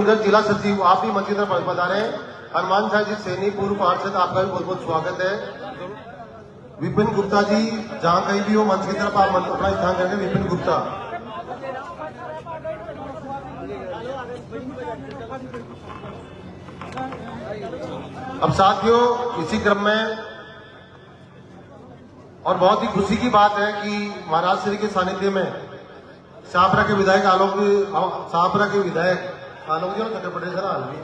उधर जिला सचिव आप भी मंच की तरफ पधारे हैं। हनुमान शाह जी सैनी पूर्व पार्षद, आपका भी बहुत बहुत स्वागत है। विपिन गुप्ता जी जहां कहीं भी हो मंच की तरफ आप अपना स्थान करेंगे। विपिन गुप्ता। अब साथियों इसी क्रम में और बहुत ही खुशी की बात है कि महाराज श्री के सानिध्य में शाहपुरा के विधायक आलोक जी चक्कर पटे सर हाल भी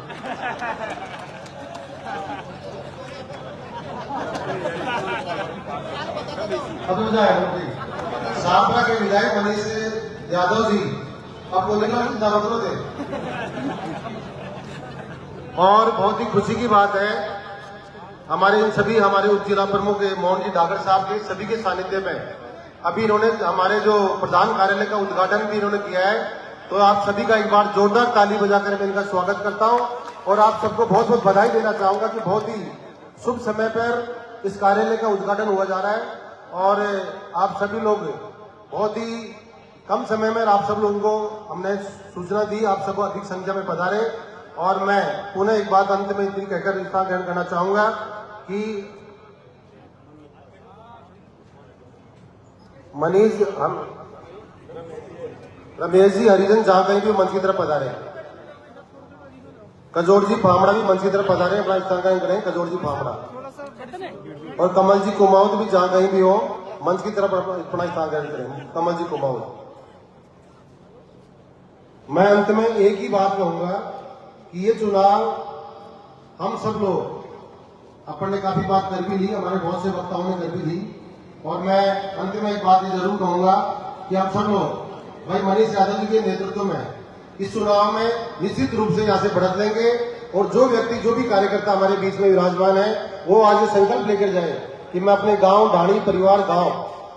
अब शाहपुरा के विधायक मनीष यादव जी अब बोलेगा दावतों थे। और बहुत ही खुशी की बात है हमारे उप जिला प्रमुख मोहन जी डागर साहब के सभी के सानिध्य में अभी इन्होंने हमारे जो प्रधान कार्यालय का उद्घाटन भी इन्होंने किया है। तो आप सभी का एक बार जोरदार ताली बजाकर मैं इनका स्वागत करता हूं और आप सबको बहुत बहुत बधाई देना चाहूंगा कि बहुत ही शुभ समय पर इस कार्यालय का उद्घाटन हुआ जा रहा है और आप सभी लोग बहुत ही कम समय में आप सब लोगों को हमने सूचना दी, आप सबको अधिक संख्या में पधारे। और मैं पुनः एक बात अंत में इतनी कहकर स्थान ग्रहण करना चाहूंगा कि मनीष रमेश जी हरिजन जहां कहीं भी मंच की तरफ पधारे। कजोड़ जी फामड़ा भी मंच की तरफ पधारे, अपना स्थान ग्रहण करें। कजोड़ जी फामड़ा और कमल जी कुमाऊद भी जहां कहीं भी हो मंच की तरफ अपना स्थान ग्रहण करें। कमल जी कुमाऊद। मैं अंत में एक ही बात कहूंगा कि ये चुनाव हम सब लोग अपन ने काफी बात कर भी ली, हमारे बहुत से वक्ताओं ने कर भी ली। और मैं अंत में एक बात ये जरूर कहूंगा कि आप सब लोग भाई मनीष यादव जी के नेतृत्व में इस चुनाव में निश्चित रूप से यहाँ से बढ़त लेंगे। और जो व्यक्ति जो भी कार्यकर्ता हमारे बीच में विराजमान है वो आज संकल्प लेकर जाए कि मैं अपने गांव ढाणी परिवार गांव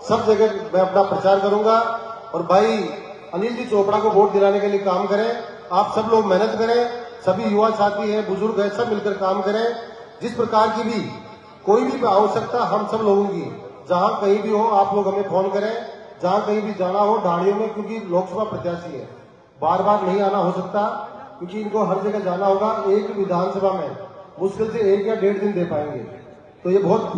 सब जगह मैं अपना प्रचार करूंगा। और भाई अनिल जी चोपड़ा को वोट दिलाने के लिए काम करें। आप सब लोग मेहनत करें, सभी युवा साथी हैं, बुजुर्ग हैं, सब मिलकर काम करें। जिस प्रकार की भी कोई भी आवश्यकता हम सब लोगों की जहां कहीं भी हो आप लोग हमें फोन करें। जहां कहीं भी जाना हो ढाणियों में, क्योंकि लोकसभा प्रत्याशी है, बार बार नहीं आना हो सकता क्योंकि इनको हर जगह जाना होगा। एक विधानसभा में मुश्किल से 1 या 1.5 दिन दे पाएंगे। तो ये बहुत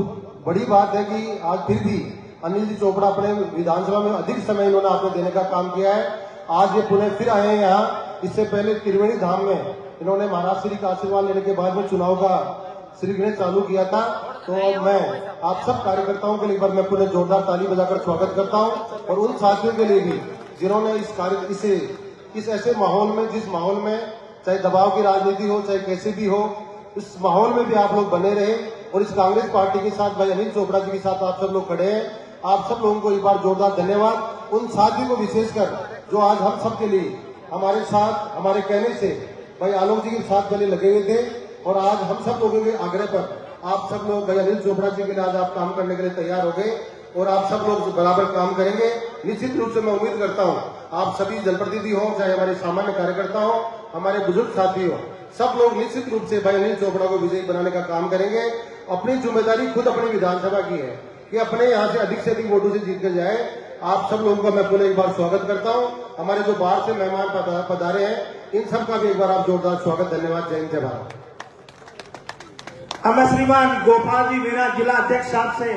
बड़ी बात है कि आज फिर भी अनिल जी चोपड़ा अपने विधानसभा में अधिक समय इन्होंने आपको देने का काम किया है। आज ये पुणे फिर आए हैं यहाँ। इससे पहले त्रिवेणी धाम में इन्होंने महाराज श्री का आशीर्वाद लेने के बाद में चुनाव का श्रीगणेश चालू किया था। तो मैं आप सब कार्यकर्ताओं के लिए एक बार मैं पूरे जोरदार ताली बजाकर स्वागत करता हूं। और उन साथियों के लिए भी जिन्होंने इस ऐसे माहौल में, जिस माहौल में चाहे दबाव की राजनीति हो चाहे कैसे भी हो, इस माहौल में भी आप लोग बने रहे और इस कांग्रेस पार्टी के साथ भाई अनिल चोपड़ा जी के साथ आप सब लोग खड़े हैं। आप सब लोगों को एक बार जोरदार धन्यवाद। उन साथियों को विशेषकर जो आज हम सब के लिए हमारे साथ हमारे कहने से भाई आलोक जी के साथ गले लगे हुए थे। और आज हम सब लोगों के आग्रह पर आप सब लोग भाई अनिल चोपड़ा जी के लिए आज आप काम करने के लिए तैयार हो गए और आप सब लोग बराबर काम करेंगे। निश्चित रूप से मैं उम्मीद करता हूं आप सभी जनप्रतिनिधि हो चाहे हमारे सामान्य कार्यकर्ता हो, हमारे बुजुर्ग साथी हो, सब लोग निश्चित रूप से भाई अनिल चोपड़ा को विजयी बनाने का काम करेंगे। अपनी जिम्मेदारी खुद अपनी विधानसभा की है कि अपने यहाँ से अधिक वोटों से जीत कर जाए। आप सब लोगों का मैं पुनः एक बार स्वागत करता हूँ। हमारे जो बाहर से मेहमान पधारे हैं इन सब का भी एक बार आप जोरदार स्वागत। धन्यवाद। जय हिंद जय भारत। अब मैं श्रीमान गोपाल जी मीणा जिला अध्यक्ष साहब से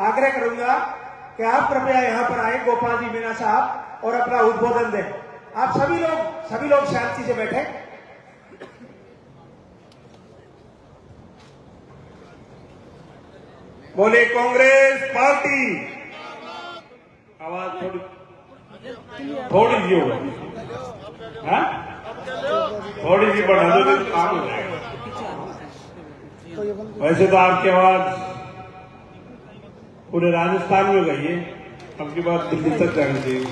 आग्रह करूंगा कि आप कृपया यहाँ पर आए गोपाल जी मीणा साहब और अपना उद्बोधन दें। आप सभी लोग शांति से बैठे। बोले कांग्रेस पार्टी। आवाज थोड़ी सी होगा, थोड़ी सी बढ़ा दो तो काम हो जाएगा। वैसे तो आपकी आवाज पूरे राजस्थान में गई है, अब की बात दिल्ली तक जानी चाहिए।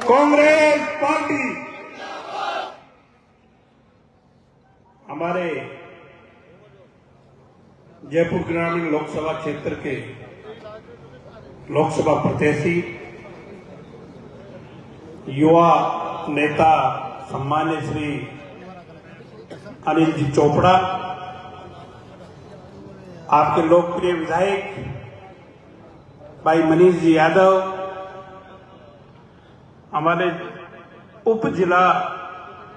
कांग्रेस पार्टी हमारे जयपुर ग्रामीण लोकसभा क्षेत्र के लोकसभा प्रत्याशी युवा नेता सम्मान्य श्री अनिल जी चोपड़ा, आपके लोकप्रिय विधायक भाई मनीष जी यादव, हमारे उप जिला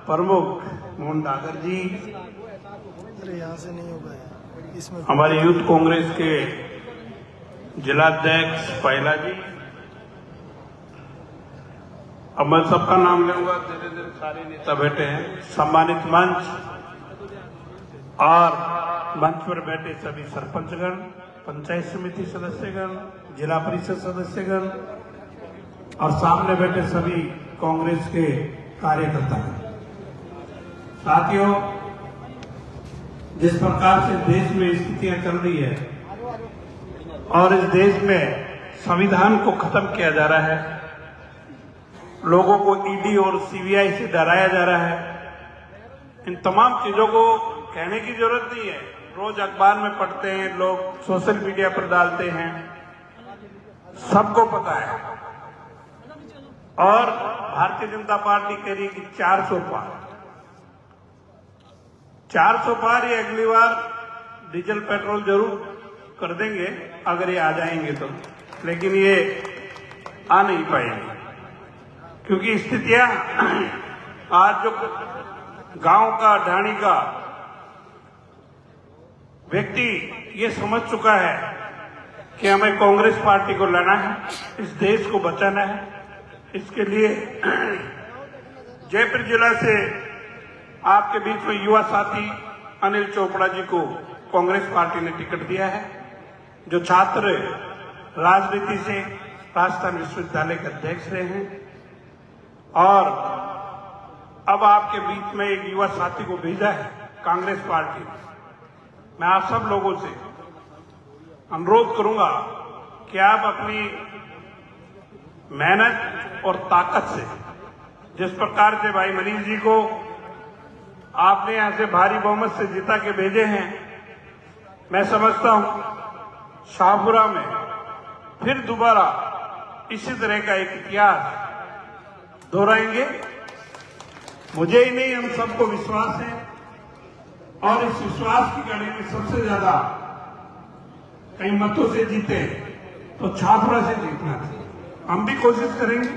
प्रमुख मोहन डागर जी, अरे यहाँ से नहीं होगा यार, इसमें हमारे यूथ कांग्रेस के जिलाध्यक्ष पहला जी, अब मैं सबका नाम लूंगा, धीरे धीरे सारे नेता बैठे हैं, सम्मानित मंच और मंच पर बैठे सभी सरपंचगण, पंचायत समिति सदस्यगण, जिला परिषद सदस्यगण और सामने बैठे सभी कांग्रेस के कार्यकर्ता। साथियों, जिस प्रकार से देश में स्थितियां चल रही है और इस देश में संविधान को खत्म किया जा रहा है, लोगों को ईडी और सीबीआई से डराया जा रहा है, इन तमाम चीजों को कहने की जरूरत नहीं है। रोज अखबार में पढ़ते हैं लोग, सोशल मीडिया पर डालते हैं, सबको पता है। और भारतीय जनता पार्टी कह रही है कि 400 पार, 400 पार ये अगली बार डीजल पेट्रोल जरूर कर देंगे अगर ये आ जाएंगे तो, लेकिन ये आ नहीं पाएंगे क्योंकि स्थितियां आज जो गांव का, ढाणी का व्यक्ति ये समझ चुका है कि हमें कांग्रेस पार्टी को लाना है, इस देश को बचाना है। इसके लिए जयपुर जिला से आपके बीच में युवा साथी अनिल चोपड़ा जी को कांग्रेस पार्टी ने टिकट दिया है, जो छात्र राजनीति से राजस्थान विश्वविद्यालय के अध्यक्ष रहे हैं। और अब आपके बीच में एक युवा साथी को भेजा है कांग्रेस पार्टी ने। मैं आप सब लोगों से अनुरोध करूंगा कि आप अपनी मेहनत और ताकत से, जिस प्रकार से भाई मनीष जी को आपने यहां से भारी बहुमत से जिता के भेजे हैं, मैं समझता हूं शाहपुरा में फिर दोबारा इसी तरह का एक इतिहास दोहराएंगे। मुझे ही नहीं, हम सबको विश्वास है और इस विश्वास की कड़ी में सबसे ज्यादा कई मतों से जीते तो छात्रा से जीतना चाहिए। हम भी कोशिश करेंगे,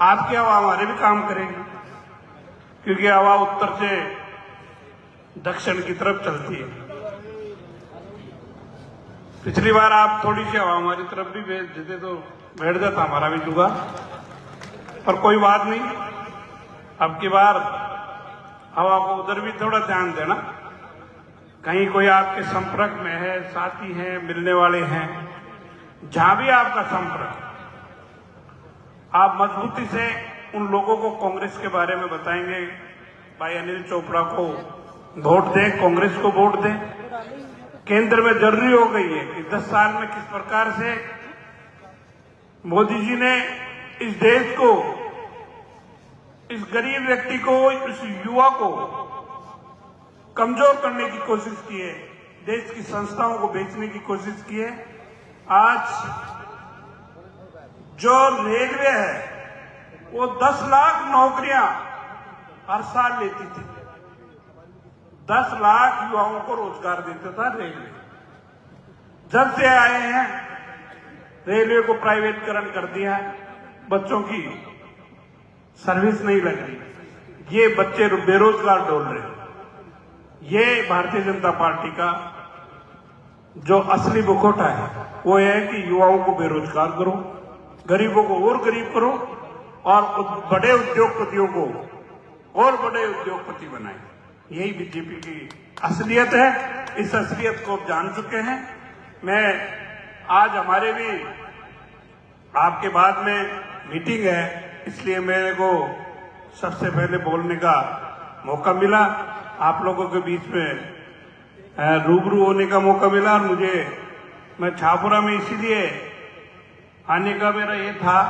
आपकी हवा हमारे भी काम करेंगे, क्योंकि हवा उत्तर से दक्षिण की तरफ चलती है। पिछली बार आप थोड़ी सी हवा हमारी तरफ भी भेज देते तो बैठ जाता हमारा भी जुगाड़, पर कोई बात नहीं, अब की बार हवा को उधर भी थोड़ा ध्यान देना। कहीं कोई आपके संपर्क में है, साथी हैं, मिलने वाले हैं, जहां भी आपका संपर्क, आप मजबूती से उन लोगों को कांग्रेस के बारे में बताएंगे। भाई अनिल चोपड़ा को वोट दें, कांग्रेस को वोट दें। केंद्र में जरूरी हो गई है कि 10 साल में किस प्रकार से मोदी जी ने इस देश को, इस गरीब व्यक्ति को, इस युवा को कमजोर करने की कोशिश की है, देश की संस्थाओं को बेचने की कोशिश की है। आज जो रेलवे है वो 10 लाख नौकरियां हर साल लेती थी, 10 लाख युवाओं को रोजगार देता था रेलवे। जब से आए हैं रेलवे को प्राइवेटकरण कर दिया है, बच्चों की सर्विस नहीं लग रही, ये बच्चे बेरोजगार डोल रहे हैं। ये भारतीय जनता पार्टी का जो असली मुखौटा है वो है कि युवाओं को बेरोजगार करो, गरीबों को और गरीब करो और बड़े उद्योगपतियों को और बड़े उद्योगपति बनाए। यही बीजेपी की असलियत है। इस असलियत को आप जान चुके हैं। मैं आज हमारे भी आपके बाद में मीटिंग है, इसलिए मेरे को सबसे पहले बोलने का मौका मिला, आप लोगों के बीच में रूबरू होने का मौका मिला। और मैं छापुरा में इसीलिए आने का मेरा ये था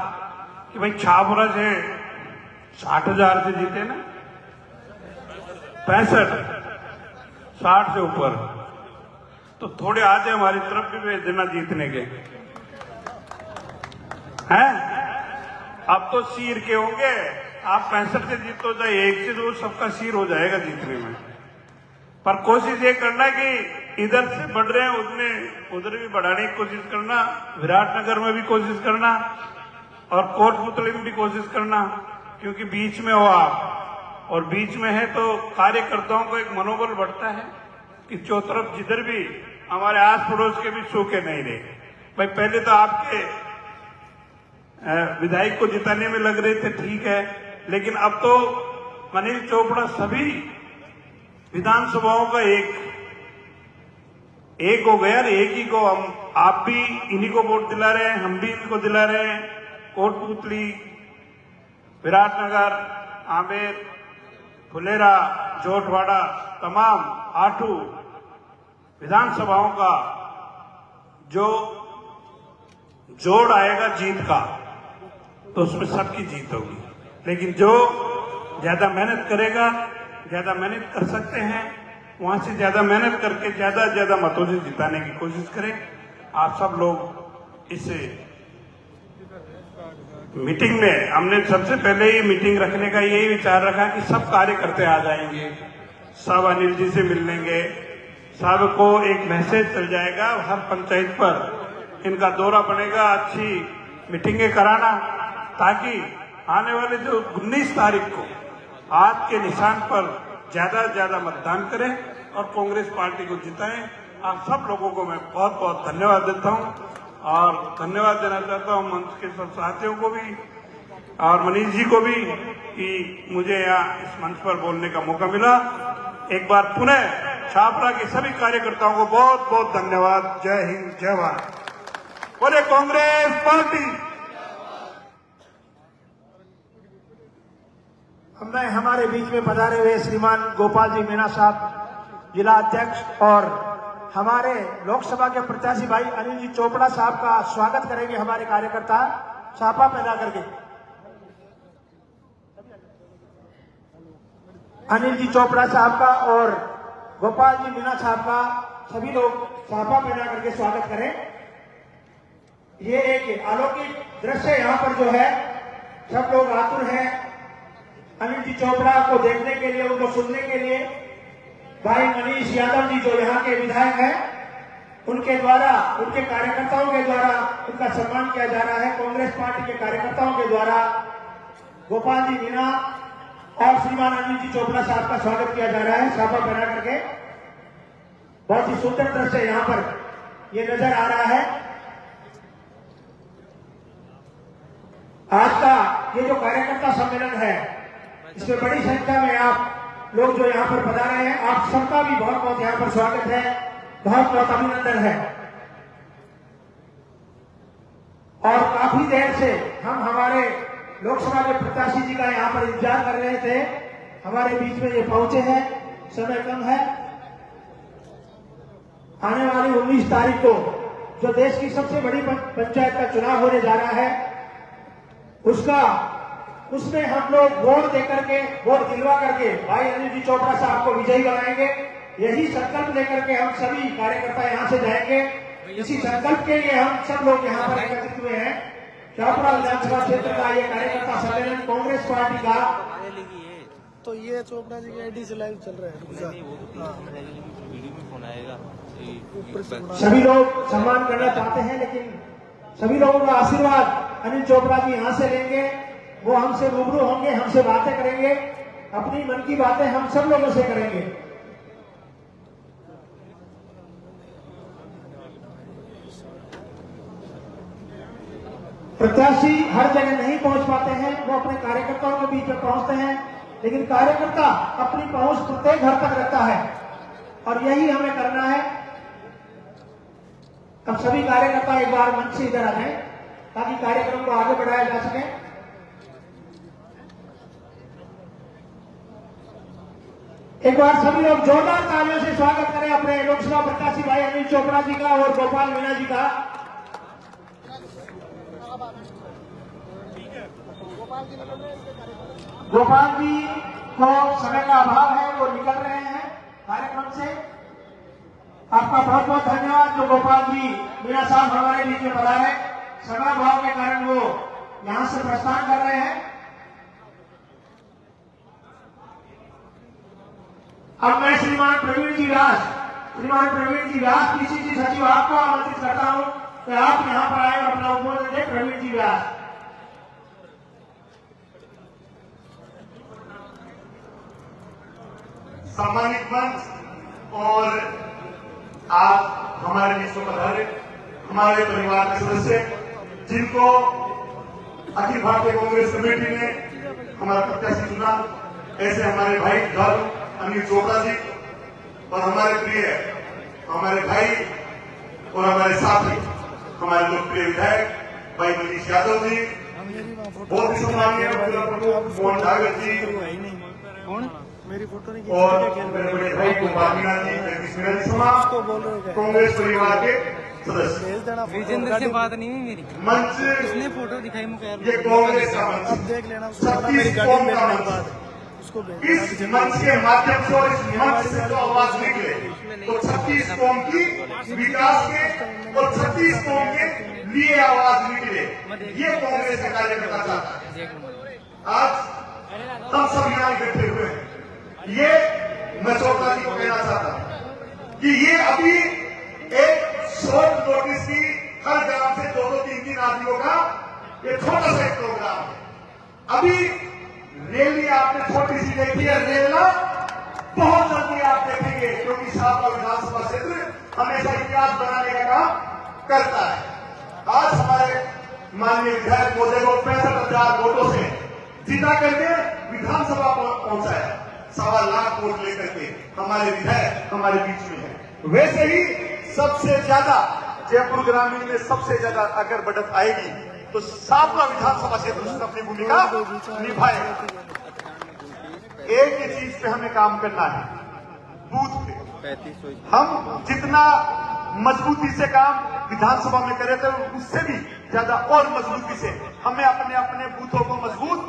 कि भाई छापुरा से 60,000 से जीते ना, 65, 60 से ऊपर, तो थोड़े आधे हमारी तरफ भी भेज देना जीतने के हैं। अब तो सिर के होंगे, आप 65 से जीतो चाहे 1 से, तो सबका सिर हो जाएगा जीतने में। पर कोशिश ये करना कि इधर से बढ़ रहे हैं उधर भी बढ़ाने की कोशिश करना, विराटनगर में भी कोशिश करना और कोटपुतली में भी कोशिश करना, क्योंकि बीच में हो आप, और बीच में है तो कार्यकर्ताओं को एक मनोबल बढ़ता है कि चौतरफ जिधर भी हमारे आस पड़ोस के भी सूखे नहीं रहे। भाई पहले तो आपके विधायक को जिताने में लग रहे थे, ठीक है, लेकिन अब तो अनिल चोपड़ा सभी विधानसभाओं का एक हो गया, एक ही को हम आप भी इन्हीं को वोट दिला रहे हैं, हम भी इनको दिला रहे हैं। कोटपुतली, विराटनगर, आमेर, फुलेरा, जोटवाड़ा, तमाम 8 विधानसभाओं का जो जोड़ आएगा जीत का, तो उसमें सबकी जीत होगी। लेकिन जो ज्यादा मेहनत करेगा, ज्यादा मेहनत कर सकते हैं, वहां से ज्यादा मेहनत करके ज्यादा मतों से जिताने की कोशिश करें। आप सब लोग इस मीटिंग में, हमने सबसे पहले ही मीटिंग रखने का यही विचार रखा कि सब कार्यकर्ता आ जाएंगे, सब अनिल जी से मिल लेंगे, सबको एक मैसेज चल जाएगा, हर पंचायत पर इनका दौरा बनेगा, अच्छी मीटिंगें कराना, ताकि आने वाले जो 19 तारीख को हाथ के निशान पर ज्यादा मतदान करें और कांग्रेस पार्टी को जिताएं। आप सब लोगों को मैं बहुत बहुत धन्यवाद देता हूं और धन्यवाद देना चाहता हूं मंच के सब साथियों को भी और मनीष जी को भी कि मुझे यहाँ इस मंच पर बोलने का मौका मिला। एक बार पुनः छापरा के सभी कार्यकर्ताओं को बहुत बहुत धन्यवाद। जय हिंद, जय भारत। बोले कांग्रेस पार्टी। मैं हमारे बीच में पधारे हुए श्रीमान गोपाल जी मीणा साहब, जिला अध्यक्ष, और हमारे लोकसभा के प्रत्याशी भाई अनिल जी चोपड़ा साहब का स्वागत करेंगे हमारे कार्यकर्ता छापा पैदा करके। अनिल जी चोपड़ा साहब का और गोपाल जी मीणा साहब का सभी लोग छापा पैदा करके स्वागत करें। ये एक अलौकिक दृश्य यहाँ पर जो है, सब लोग आतुर हैं अनिल जी चोपड़ा को देखने के लिए, उनको सुनने के लिए। भाई मनीष यादव जी जो यहाँ के विधायक हैं, उनके द्वारा, उनके कार्यकर्ताओं के द्वारा उनका सम्मान किया जा रहा है। कांग्रेस पार्टी के कार्यकर्ताओं के द्वारा गोपाल जी मीणा और श्रीमान अनिल जी चोपड़ा साहब का स्वागत किया जा रहा है छापा बना करके। बहुत ही सुंदर दृश्य यहाँ पर ये नजर आ रहा है। आज का ये जो कार्यकर्ता सम्मेलन है, इसमें बड़ी संख्या में आप लोग जो यहाँ पर पधारे हैं, आप सबका भी बहुत बहुत यहाँ पर स्वागत है, बहुत बहुत अभिनंदन है। और काफी देर से हम हमारे लोकसभा के प्रत्याशी जी का यहाँ पर इंतजार कर रहे थे, हमारे बीच में ये पहुंचे हैं, समय कम है। आने वाली 19 तारीख को जो देश की सबसे बड़ी पंचायत का चुनाव होने जा रहा है, उसमें हम लोग वोट देकर के, वोट दिलवा करके भाई अनिल जी चोपड़ा साहब को विजयी बनाएंगे। यही संकल्प लेकर के हम सभी कार्यकर्ता यहाँ से जाएंगे। इसी संकल्प के लिए हम सब लोग यहाँ पर एकत्रित हुए हैं। छापरा विधानसभा क्षेत्र का ये कार्यकर्ता सम्मेलन कांग्रेस पार्टी का। तो ये चोपड़ा जी के आईडी से लाइव चल रहा है। सभी लोग सम्मान करना चाहते हैं, लेकिन सभी लोगों का आशीर्वाद अनिल चोपड़ा जी यहाँ से लेंगे। वो हमसे रूबरू होंगे, हमसे बातें करेंगे, अपनी मन की बातें हम सब लोगों से करेंगे। प्रत्याशी हर जगह नहीं पहुंच पाते हैं, वो अपने कार्यकर्ताओं के बीच में पहुंचते हैं, लेकिन कार्यकर्ता अपनी पहुंच प्रत्येक घर तक रखता है और यही हमें करना है। अब सभी कार्यकर्ता एक बार मंच से इधर आ जाएं ताकि कार्यक्रम को आगे बढ़ाया जा सके। एक बार सभी लोग जोरदार तालियों से स्वागत करें अपने लोकसभा प्रत्याशी भाई अनिल चोपड़ा जी का और गोपाल मीणा जी का। गोपाल जी को समय का अभाव है, वो निकल रहे हैं कार्यक्रम से। आपका बहुत बहुत धन्यवाद जो गोपाल जी मीणा साहब हमारे बीच में पधारे। समय अभाव के कारण वो यहां से प्रस्थान कर रहे हैं। अब मैं श्रीमान प्रवीण जी व्यास पीसीसी सचिव आपको आमंत्रित करता हूं कि आप यहां पर आए और अपना उद्बोधन दें। प्रवीण जी व्यास। सम्मानित मंच और आप हमारे बीच में पधारे हमारे परिवार के सदस्य जिनको अखिल भारतीय कांग्रेस कमेटी ने हमारा प्रत्याशी चुना, ऐसे हमारे भाई धर्म अनिल चोपड़ा जी और हमारे प्रिय हमारे भाई और हमारे साथी हमारे लोकप्रिय विधायक भाई मनीष यादव जी, बहुत ही सम्मानीय मोहन डागर जी मेरी फोटो नहीं और मेरे बड़े भाई गोपाल मीणा जी, जगदीश मीणा जी समाज कांग्रेस परिवार के सदस्य। विजेंद्र से बात नहीं हुई मेरी, मंच इसने फोटो दिखाई मुझे। ये कांग्रेस का मंच, अब देख लेना 36 कौम का मंच। उसको इस मंच के माध्यम से और इस मंच से जो आवाज निकले तो 36 कौम की विकास के और 36 कौम के लिए आवाज निकले, ये कांग्रेस का कार्यकर्ता चाहता है। आज हम सब यहाँ इकट्ठे हुए हैं, ये मैं चोपड़ा जी को कहना चाहता हूं कि ये अभी एक शॉर्ट नोटिस की हर ग्राम से 2-3 आदमियों का ये छोटा सा एक प्रोग्राम है। अभी रैली आपने छोटी सी देखी है, रेला बहुत जल्दी आप देखेंगे, क्योंकि शाहपुरा विधानसभा क्षेत्र हमेशा इतिहास बनाने का काम करता है। आज हमारे माननीय विधायक महोदय को 65,000 वोटों से जीता करके विधानसभा पहुंचा है, 1.25 लाख वोट लेकर के हमारे विधायक हमारे बीच में है। वैसे ही सबसे ज्यादा जयपुर ग्रामीण में सबसे ज्यादा अगर बढ़त आएगी तो शाहपुरा विधानसभा क्षेत्र उसमें अपनी भूमिका निभाएगा। एक ही चीज पे हमें काम करना है, बूथ पे। हम जितना मजबूती से काम विधानसभा में करे थे उससे भी ज्यादा और मजबूती से हमें अपने अपने बूथों को मजबूत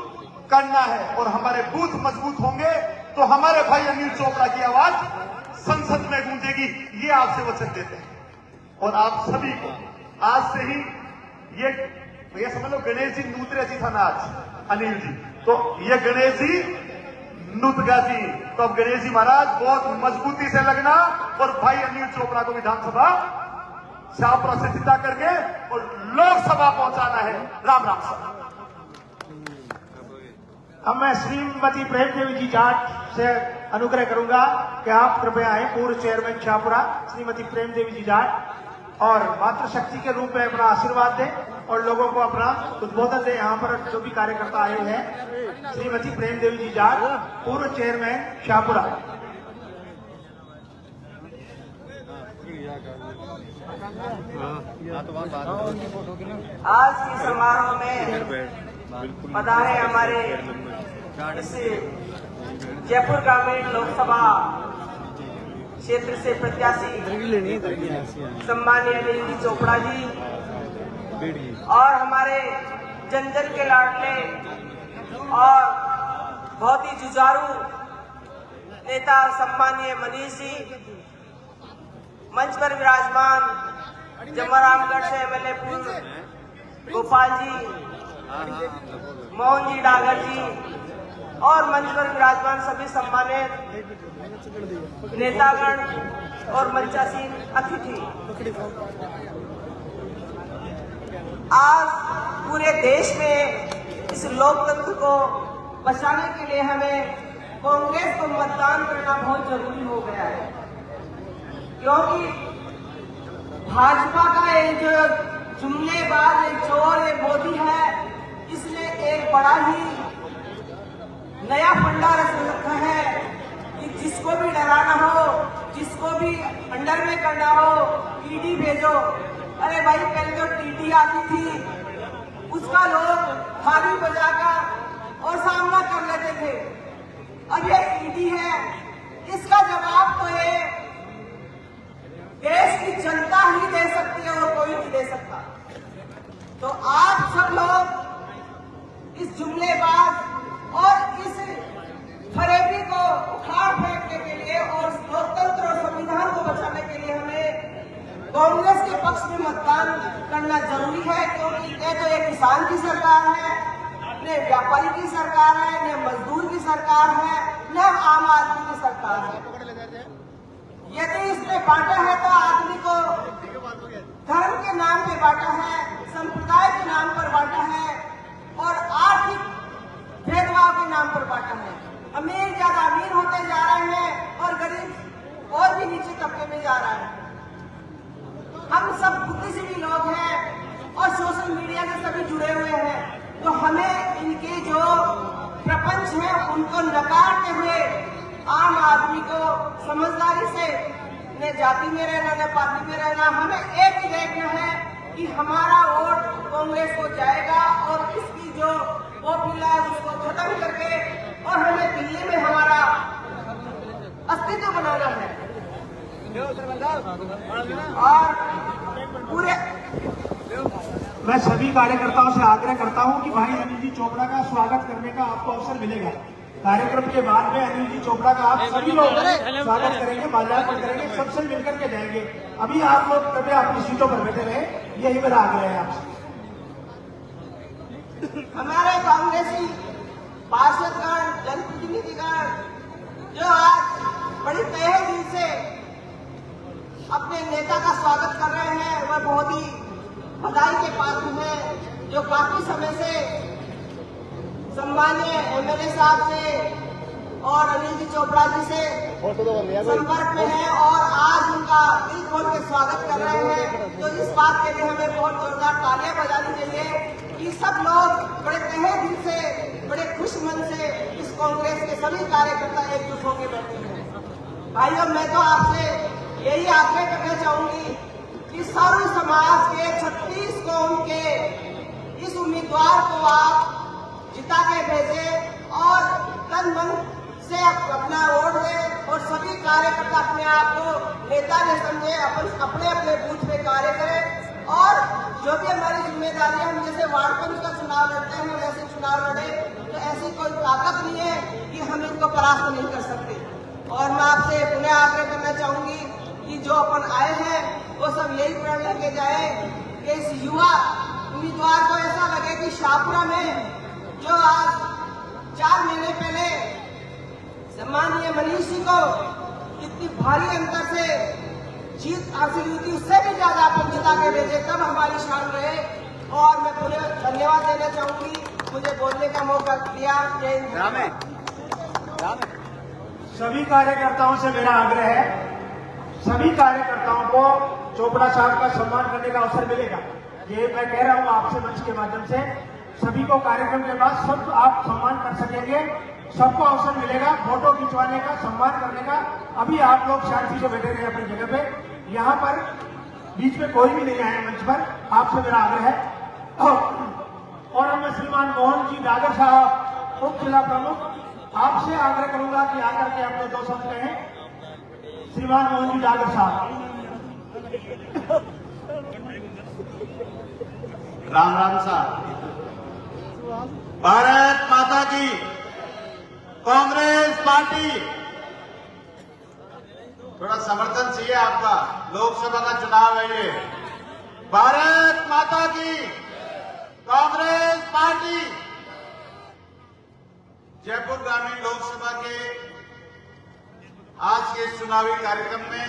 करना है, और हमारे बूथ मजबूत होंगे तो हमारे भाई अनिल चोपड़ा की आवाज संसद में गूंजेगी, ये आपसे वचन देते हैं। और आप सभी को आज से ही ये समझ लो गणेश जी नूतरे जी था ना आज अनिल जी, तो ये गणेश जी नूतगा जी, तो अब गणेश जी महाराज बहुत मजबूती से लगना और भाई अनिल चोपड़ा को विधानसभा शाहपुरा से जिता करके और लोकसभा पहुंचाना है। राम राम साहब। अब मैं श्रीमती प्रेम देवी जी जाट से अनुग्रह करूंगा कि आप कृपया आए, पूर्व चेयरमैन शाहपुरा श्रीमती प्रेम देवी जी जाट, और मातृशक्ति के रूप में अपना आशीर्वाद दें और लोगों को अपना उद्बोधन दें। यहाँ पर जो भी कार्यकर्ता आए हुए हैं, श्रीमती प्रेम देवी जी जाट, पूर्व चेयरमैन शाहपुरा। आज के समारोह में पधारे हमारे इस जयपुर ग्रामीण लोकसभा क्षेत्र से प्रत्याशी सम्मानीय अनिल जी चोपड़ा जी और हमारे जन जन के लाडले और बहुत ही जुझारू नेता सम्मानीय मनीष जी, मंच पर विराजमान जमरामगढ़ से एमएलए पूर्व गोपाल जी, मोहन जी डागर जी और मंच पर विराजमान सभी सम्मानित नेतागण और मंचासीन अतिथि। आज पूरे देश में इस लोकतंत्र को बचाने के लिए हमें कांग्रेस को मतदान करना बहुत जरूरी हो गया है, क्योंकि भाजपा का ये जो जुमलेबाज ये चोर ये मोदी है, इसने एक बड़ा ही नया फंडा रच रखा है कि जिसको भी डराना हो, जिसको भी अंडर में करना हो, ईडी भेजो। अरे भाई, पहले जो टीटी आती थी उसका लोग थाली बजाकर और सामना कर लेते थे, अब ये ईडी है, इसका जवाब तो ये देश की जनता ही दे सकती है और कोई नहीं दे सकता। तो आप सब लोग इस जुमलेबाज और इस फरेबी को उखाड़ फेंकने के लिए और लोकतंत्र और संविधान को बचाने के लिए हमें कांग्रेस के पक्ष में मतदान करना जरूरी है, क्योंकि ये तो एक किसान की सरकार है, न व्यापारी की सरकार है, न मजदूर की सरकार है, न आम आदमी की सरकार है। यदि इसने बांटा है तो आदमी को धर्म के नाम पे बांटा है, संप्रदाय के नाम पर बांटा है और आर्थिक भेदभाव के नाम पर बांटा है। अमीर ज्यादा अमीर होते जा रहे हैं और नीचे तबके में जा रहा है। हम सब बुद्धिजीवी लोग हैं और सोशल मीडिया से सभी जुड़े हुए हैं, तो हमें इनके जो प्रपंच है उनको नकारते हुए आम आदमी को समझदारी से न जाति में रहना न पार्टी में रहना, हमें एक ही देखना है कि हमारा वोट कांग्रेस को जाएगा और इसकी जो वोट है उसको खत्म करके और हमें दिल्ली में हमारा अस्तित्व बनाना है। और पूरे मैं सभी कार्यकर्ताओं से आग्रह करता हूं कि भाई अनिल जी चोपड़ा का स्वागत करने का आपको अवसर मिलेगा। कार्यक्रम के बाद में अनिल जी चोपड़ा का आप सभी लोग स्वागत करेंगे, माल्यार्पण करेंगे, सबसे मिलकर के जाएंगे। अभी आप लोग कृपया अपनी सीटों पर बैठे रहे, यही मेरा आग्रह है आपसे। हमारे कांग्रेसी पार्षदगण, जनप्रतिनिधिगण जो आज बड़ी तहे दिल से अपने नेता का स्वागत कर रहे हैं, वह बहुत ही बधाई के पात्र हैं, जो काफी समय से सम्मानीय एमएलए साहब से और अनिल जी चोपड़ा जी से संपर्क में है और आज उनका दिल खोल के स्वागत कर रहे हैं। तो इस बात के लिए हमें बहुत जोरदार तालियां बजानी चाहिए कि सब लोग बड़े तहे दिल से, बड़े खुश मन से इस कांग्रेस के सभी कार्यकर्ता एकजुट होकर बैठे हैं। भाइयों, मैं तो आपसे यही आग्रह करना चाहूंगी कि सर्व समाज के 36 कौम के इस उम्मीदवार को आप जिता के भेजे और तन मन से अपना वोट दें और सभी कार्यकर्ता अपने आप को नेता ने समझे, अपने अपने बूथ में कार्य करें और जो भी हमारी जिम्मेदारी है, हम जैसे वार्ड पंच का चुनाव लड़ते हैं वैसे चुनाव लड़े, तो ऐसी कोई ताकत नहीं है कि हम इनको परास्त नहीं कर सकते। और मैं आपसे पुनः आग्रह करना चाहूंगी कि जो अपन आए हैं वो सब यही प्रण लेके जाए कि इस युवा उम्मीदवार को ऐसा लगे कि शाहपुरा में जो आज 4 महीने पहले सम्मानीय मनीष जी को इतनी भारी अंतर से जीत हासिल हुई थी, उससे भी ज्यादा अपन जिता के भेजे, तब हमारी शान रहे। और मैं पूरे धन्यवाद देना चाहूंगी मुझे बोलने का मौका दिया। जय हिंद। सभी कार्यकर्ताओं से मेरा आग्रह है, सभी कार्यकर्ताओं को चोपड़ा साहब का सम्मान करने का अवसर मिलेगा। ये मैं कह रहा हूं आपसे मंच के माध्यम से, सभी को कार्यक्रम के बाद सब आप सम्मान कर सकेंगे, सबको अवसर मिलेगा फोटो खिंचवाने का, सम्मान करने का। अभी आप लोग शांति से बैठे रहे अपनी जगह पे, यहाँ पर बीच में कोई भी नहीं आए मंच पर, आपसे मेरा आग्रह है। और मैं श्रीमान मोहन जी डागर साहब, उप जिला प्रमुख, आपसे आग्रह करूंगा कि आकर के अपने 2 शब्द कहें। श्रीमान मोहन जी डागर साहब। राम राम साहब। भारत माता की, कांग्रेस पार्टी। थोड़ा समर्थन चाहिए आपका, लोकसभा का चुनाव है ये। भारत माता की, कांग्रेस पार्टी। जयपुर ग्रामीण लोकसभा के आज के इस चुनावी कार्यक्रम में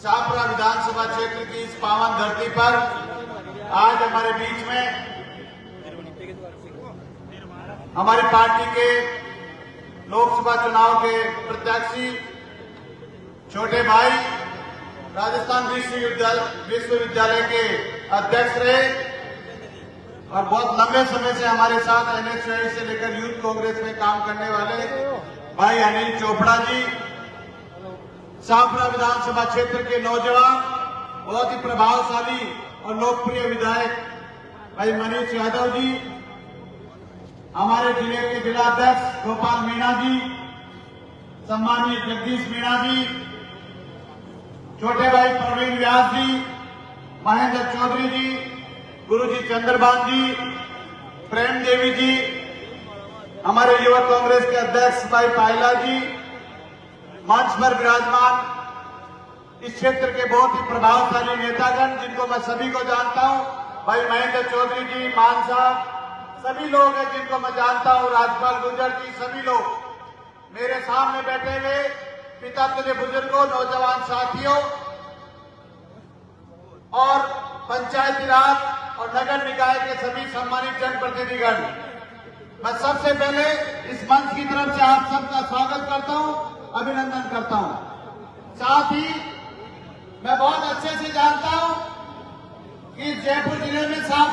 शाहपुरा विधानसभा क्षेत्र की इस पावन धरती पर आज हमारे बीच में हमारी पार्टी के लोकसभा चुनाव के प्रत्याशी छोटे भाई, राजस्थान विश्वविद्यालय के अध्यक्ष रहे और बहुत लंबे समय से हमारे साथ एनएसयूआई से लेकर यूथ कांग्रेस में काम करने वाले भाई अनिल चोपड़ा जी, शाहपुरा विधानसभा क्षेत्र के नौजवान, बहुत ही प्रभावशाली और लोकप्रिय विधायक भाई मनीष यादव जी, हमारे जिले के जिलाध्यक्ष गोपाल मीणा जी, सम्मानीय जगदीश मीणा जी, छोटे भाई प्रवीण व्यास जी, महेंद्र चौधरी जी, गुरुजी चंद्रभान जी, प्रेम देवी जी, हमारे युवा कांग्रेस के अध्यक्ष भाई पायला जी, मंच पर विराजमान इस क्षेत्र के बहुत ही प्रभावशाली नेतागण जिनको मैं सभी को जानता हूं, भाई महेंद्र चौधरी जी, मान साहब, सभी लोग हैं जिनको मैं जानता हूं, राजपाल गुर्जर जी, सभी लोग मेरे सामने बैठे हुए पिता तुल्य बुजुर्गों, नौजवान साथियों और पंचायती राज और नगर निकाय के सभी सम्मानित जनप्रतिनिधिगण, मैं सबसे पहले इस मंच की तरफ से आप सबका स्वागत करता हूं, अभिनंदन करता हूं।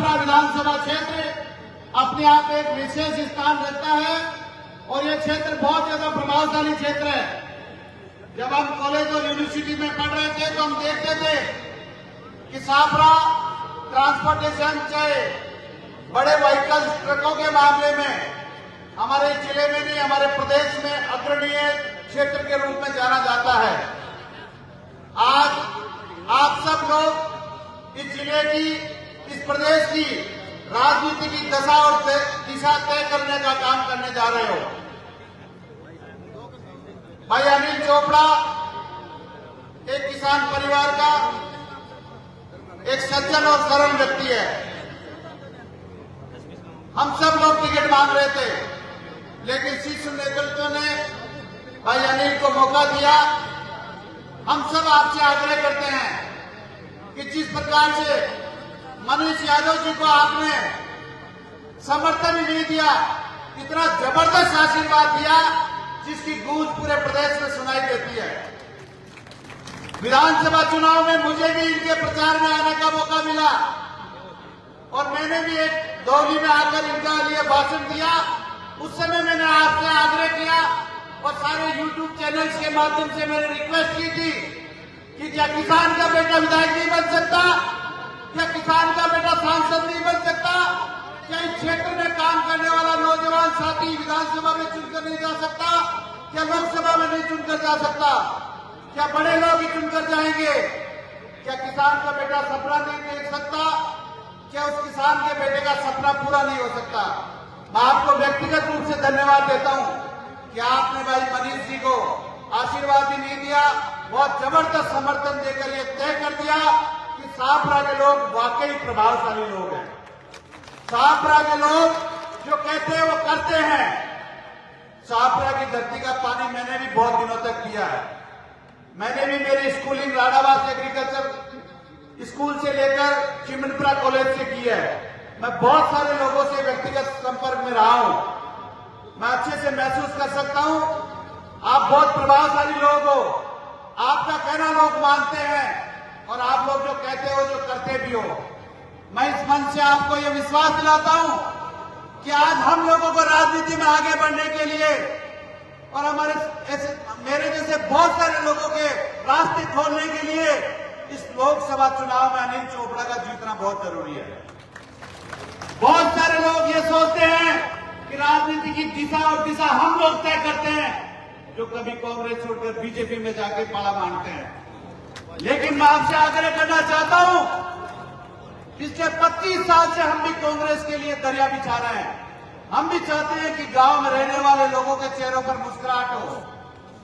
छापरा विधानसभा क्षेत्र अपने आप एक विशेष स्थान रखता है और ये क्षेत्र बहुत ज्यादा प्रभावशाली क्षेत्र है। जब हम कॉलेज और यूनिवर्सिटी में पढ़ रहे थे तो हम देखते थे कि छापरा ट्रांसपोर्टेशन चाहे बड़े व्हीकल ट्रकों के मामले में हमारे जिले में नहीं हमारे प्रदेश में अग्रणीय क्षेत्र के रूप में जाना जाता है। आज आप सब लोग इस जिले की, इस प्रदेश की राजनीति की दशा और दिशा तय करने का काम करने जा रहे हो। भाई अनिल चोपड़ा एक किसान परिवार का एक सज्जन और सरल व्यक्ति है। हम सब लोग टिकट मांग रहे थे, लेकिन शीर्ष नेतृत्व ने भाई अनिल को मौका दिया। हम सब आपसे आग्रह करते हैं कि जिस प्रकार से मनीष यादव जी को आपने समर्थन ही नहीं दिया, इतना जबरदस्त आशीर्वाद दिया जिसकी गूंज पूरे प्रदेश में सुनाई देती है। विधानसभा चुनाव में मुझे भी इनके प्रचार में आने का मौका मिला और मैंने भी एक दौली में आकर इनका लिए भाषण दिया। उस समय मैंने आपसे आग्रह किया और सारे YouTube चैनल्स के माध्यम से मैंने रिक्वेस्ट की थी कि क्या किसान का बेटा विधायक नहीं बन सकता, क्या किसान का बेटा सांसद नहीं बन सकता, क्या इस क्षेत्र में काम करने वाला नौजवान साथी विधानसभा में चुनकर नहीं जा सकता, क्या लोकसभा में नहीं चुनकर जा सकता, क्या बड़े लोग ही चुनकर जाएंगे, क्या किसान का बेटा सपना नहीं देख सकता, क्या उस किसान के बेटे का सपना पूरा नहीं हो सकता। मैं आपको व्यक्तिगत रूप से धन्यवाद देता हूं कि आपने भाई मनीष जी को आशीर्वाद ही नहीं दिया, बहुत जबरदस्त समर्थन देकर ये तय कर दिया कि छापरा के लोग वाकई प्रभावशाली लोग हैं। छापरा के लोग जो कहते हैं वो करते हैं। छापरा की धरती का पानी मैंने भी बहुत दिनों तक पिया है। मैंने भी मेरी स्कूलिंग राणावास एग्रीकल्चर स्कूल से लेकर चिमनपुरा कॉलेज से की है। मैं बहुत सारे लोगों से व्यक्तिगत संपर्क में रहा हूं। मैं अच्छे से महसूस कर सकता हूं आप बहुत प्रभावशाली लोग हो। आपका कहना लोग मानते हैं और आप लोग जो कहते हो जो करते भी हो। मैं इस मंच से आपको ये विश्वास दिलाता हूं कि आज हम लोगों को राजनीति में आगे बढ़ने के लिए और हमारे मेरे जैसे बहुत सारे लोगों के रास्ते खोलने के लिए इस लोकसभा चुनाव में अनिल चोपड़ा का जीतना बहुत जरूरी है। बहुत सारे लोग ये सोचते हैं कि राजनीति की दिशा और दिशा हम लोग तय करते हैं, जो कभी कांग्रेस छोड़कर बीजेपी में जाके पाला मानते हैं। लेकिन मैं आपसे आग्रह करना चाहता हूं, पिछले 25 साल से हम भी कांग्रेस के लिए दरिया बिछा रहे हैं। हम भी चाहते हैं कि गांव में रहने वाले लोगों के चेहरों पर मुस्कुराहट हो,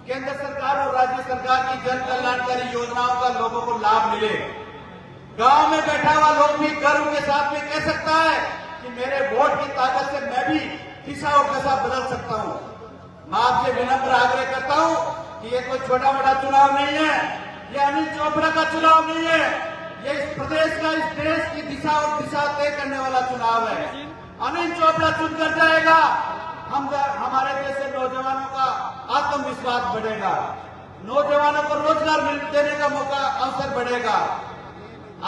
केंद्र सरकार और राज्य सरकार की जन कल्याणकारी योजनाओं का लोगों को लाभ मिले। गांव में बैठा हुआ लोग भी गर्व के साथ में कह सकता है कि मेरे वोट की ताकत से मैं भी दिशा और दशा बदल सकता हूं। मैं आपसे विनम्र आग्रह करता हूं कि ये कोई छोटा मोटा चुनाव नहीं है, ये अनिल चोपड़ा का चुनाव नहीं है, ये इस प्रदेश का, इस देश की दिशा और दिशा तय करने वाला चुनाव है। अनिल चोपड़ा चुनकर जाएगा, हमारे जैसे नौजवानों का आत्मविश्वास बढ़ेगा, नौजवानों को रोजगार देने का मौका अवसर बढ़ेगा।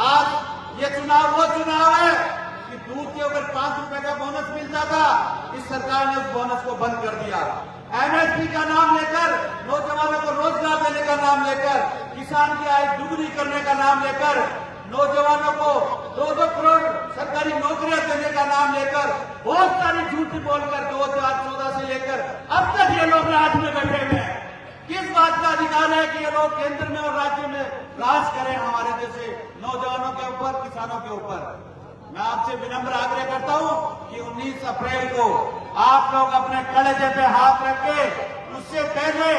आज ये चुनाव वो चुनाव है कि दूध के ऊपर 5 रुपए का बोनस मिलता था, इस सरकार ने उस बोनस को बंद कर दिया। एमएसपी का नाम लेकर, नौजवानों को रोजगार देने का नाम लेकर, किसान की आय दुगनी करने का नाम लेकर, नौजवानों को 2-2 करोड़ सरकारी नौकरियां देने का नाम लेकर बहुत सारी झूठ बोलकर 2014 से लेकर अब तक ये लोग राज में बैठे हुए हैं। किस बात का अधिकार है कि ये लोग केंद्र में और राज्य में राज करें हमारे जैसे नौजवानों के ऊपर, किसानों के ऊपर। मैं आपसे विनम्र आग्रह करता हूं कि 19 अप्रैल को आप लोग अपने कलेजे पे हाथ रख के उससे पहले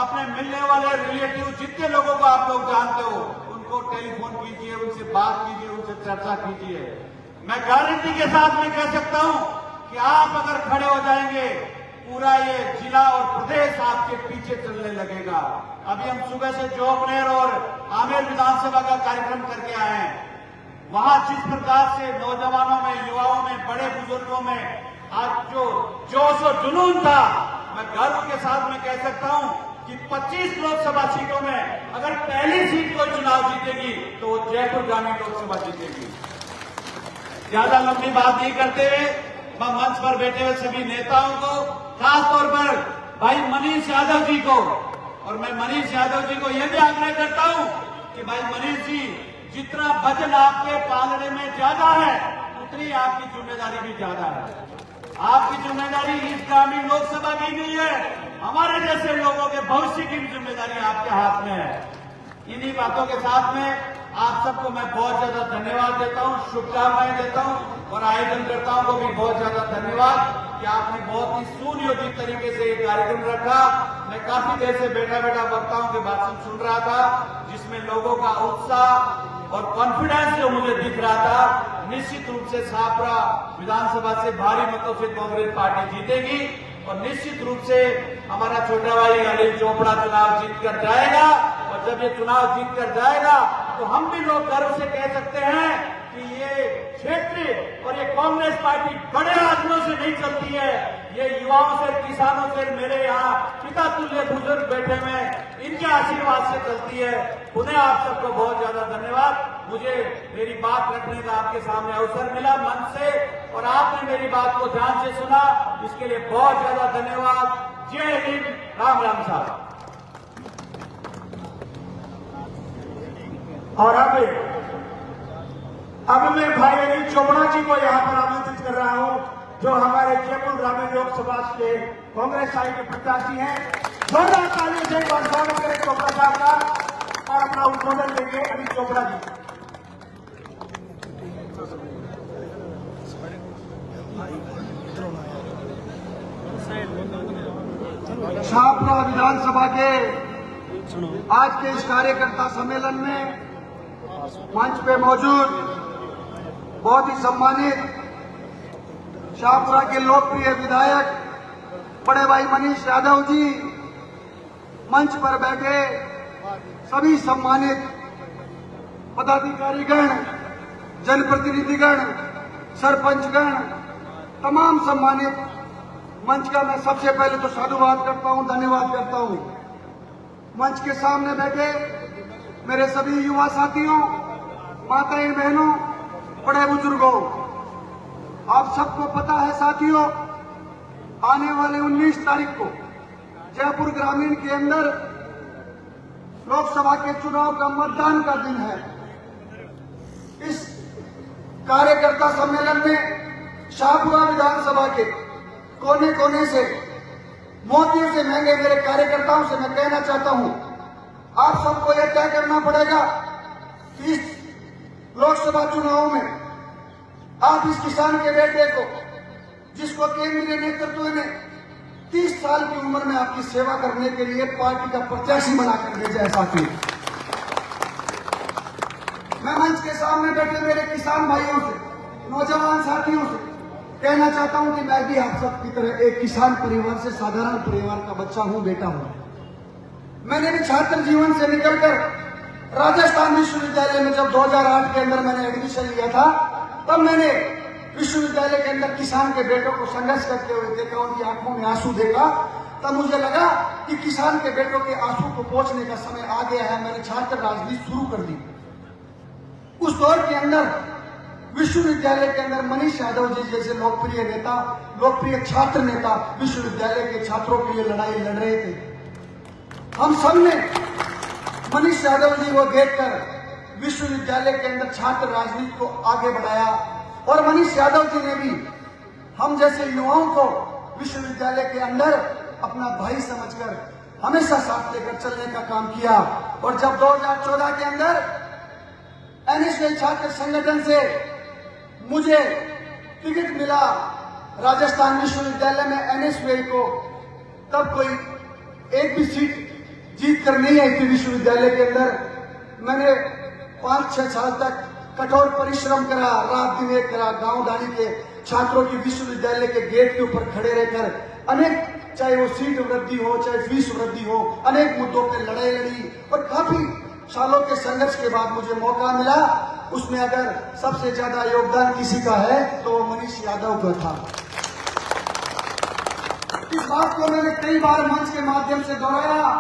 अपने मिलने वाले रिलेटिव जितने लोगों को आप लोग जानते हो उनको टेलीफोन कीजिए, उनसे बात कीजिए, उनसे चर्चा कीजिए। मैं गारंटी के साथ में कह सकता हूं कि आप अगर खड़े हो जाएंगे, पूरा ये जिला और प्रदेश आपके पीछे चलने लगेगा। अभी हम सुबह से जोबनेर और आमेर विधानसभा का कार्यक्रम करके आए हैं। वहां जिस प्रकार से नौजवानों में, युवाओं में, बड़े बुजुर्गों में आज जो जोश और जुनून था, मैं गर्व के साथ में कह सकता हूं कि 25 लोकसभा सीटों में अगर पहली सीट को चुनाव जीतेगी तो वो जयपुर ग्रामीण लोकसभा जीतेगी। ज्यादा लंबी बात नहीं करते हुए मैं मंच पर बैठे हुए सभी नेताओं को, खास तौर पर भाई मनीष यादव जी को, और मैं मनीष यादव जी को यह भी आग्रह करता हूं कि भाई मनीष जी, जितना वजन आपके पालने में ज्यादा है उतनी आपकी जिम्मेदारी भी ज्यादा है। आपकी जिम्मेदारी इस ग्रामीण लोकसभा की नहीं है, हमारे जैसे लोगों के भविष्य की जिम्मेदारी आपके हाथ में है। इन्हीं बातों के साथ में आप सबको मैं बहुत ज्यादा धन्यवाद देता हूं, शुभकामनाएं देता हूं, और आयोजनकर्ताओं को भी बहुत ज्यादा धन्यवाद कि आपने बहुत ही सुनियोजित तरीके से ये कार्यक्रम रखा। मैं काफी देर से बैठा बैठा वक्ताओं के भाषण सुन रहा था, जिसमें लोगों का उत्साह और कॉन्फिडेंस जो मुझे दिख रहा था। निश्चित रूप से छापरा विधानसभा से भारी मतों से कांग्रेस पार्टी जीतेगी, और निश्चित रूप से हमारा छोटा भाई अनिल चोपड़ा चुनाव जीतकर जाएगा। और जब ये चुनाव जीतकर जाएगा तो हम भी लोग गर्व से कह सकते हैं कि ये क्षेत्र और ये कांग्रेस पार्टी बड़े आदमियों से नहीं चलती है, ये युवाओं से, किसानों से, मेरे यहाँ पिता तुल्य बुजुर्ग बैठे हुए इनके आशीर्वाद से चलती है। पुनः आप सबको बहुत ज्यादा धन्यवाद। मुझे मेरी बात रखने का आपके सामने अवसर मिला मन से, और आपने मेरी बात को ध्यान से सुना, इसके लिए बहुत ज्यादा धन्यवाद। जय हिंद, राम राम साहब। और अब मैं भाई अनिल चोपड़ा जी को यहाँ पर आमंत्रित कर रहा हूँ, जो हमारे जयपुर ग्रामीण लोकसभा के कांग्रेस साइड के प्रत्याशी हैं। जोरदार तालियों से एक बार स्वागत करें चोपड़ा साहब का, और अपना उद्बोधन देंगे अनिल चोपड़ा जी। छापरा विधानसभा के आज के इस कार्यकर्ता सम्मेलन में मंच पे मौजूद बहुत ही सम्मानित छापरा के लोकप्रिय विधायक बड़े भाई मनीष यादव जी, मंच पर बैठे सभी सम्मानित पदाधिकारीगण, जनप्रतिनिधिगण, सरपंचगण, तमाम सम्मानित मंच का मैं सबसे पहले तो साधुवाद करता हूं, धन्यवाद करता हूं। मंच के सामने बैठे मेरे सभी युवा साथियों, माताएं बहनों, बड़े बुजुर्गों, आप सबको पता है साथियों, आने वाले 19 तारीख को जयपुर ग्रामीण के अंदर लोकसभा के चुनाव का मतदान का दिन है। इस कार्यकर्ता सम्मेलन में छापरा विधानसभा के कोने कोने से, मोतियों से महंगे मेरे कार्यकर्ताओं से मैं कहना चाहता हूं, आप सबको यह तय करना पड़ेगा कि इस लोकसभा चुनाव में आप इस किसान के बेटे को, जिसको केंद्रीय नेतृत्व ने 30 साल की उम्र में आपकी सेवा करने के लिए पार्टी का प्रत्याशी बनाकर भेजा है। साथियों, मैं मंच के सामने बैठे मेरे किसान भाइयों से, नौजवान साथियों से कहना चाहता हूं कि मैं भी आप सबकी तरह एक किसान परिवार से, साधारण परिवार का बच्चा हूं, बेटा हूं। मैंने भी छात्र जीवन से निकलकर राजस्थान विश्वविद्यालय में जब 2008 के अंदर मैंने एडमिशन लिया था, तब मैंने विश्वविद्यालय के अंदर किसान के बेटों को संघर्ष करते हुए देखा, उनकी आंखों में आंसू देखा। तब मुझे लगा कि किसान के बेटों के आंसू को पोंछने का समय आ गया है। मैंने छात्र राजनीति शुरू कर दी। उस दौर के अंदर विश्वविद्यालय के अंदर मनीष यादव जी जैसे लोकप्रिय नेता, लोकप्रिय छात्र नेता विश्वविद्यालय के छात्रों के लिए लड़ाई लड़ रहे थे। हम सब ने मनीष यादव जी को देखकर विश्वविद्यालय के अंदर छात्र राजनीति को आगे बढ़ाया, और मनीष यादव जी ने भी हम जैसे युवाओं को विश्वविद्यालय के अंदर अपना भाई समझकर हमेशा साथ लेकर चलने का काम किया। और जब 2014 के अंदर एनएसयूआई छात्र संगठन से मुझे टिकट मिला राजस्थान विश्वविद्यालय में एनएसयूआई को, तब कोई एक भी सीट जीत कर नहीं आई थी विश्वविद्यालय के अंदर। मैंने 5-6 साल तक कठोर परिश्रम करा, रात दिन एक करा, गांव दानी के छात्रों की विश्वविद्यालय के गेट के ऊपर खड़े रहकर अनेक, चाहे वो सीट वृद्धि हो, चाहे फीस वृद्धि हो, अनेक मुद्दों पर लड़ाई लड़ी, और काफी सालों के संघर्ष के बाद मुझे मौका मिला। उसमें अगर सबसे ज्यादा योगदान किसी का है तो वो मनीष यादव का था। इस बात को मैंने कई बार मंच के माध्यम से दोहराया,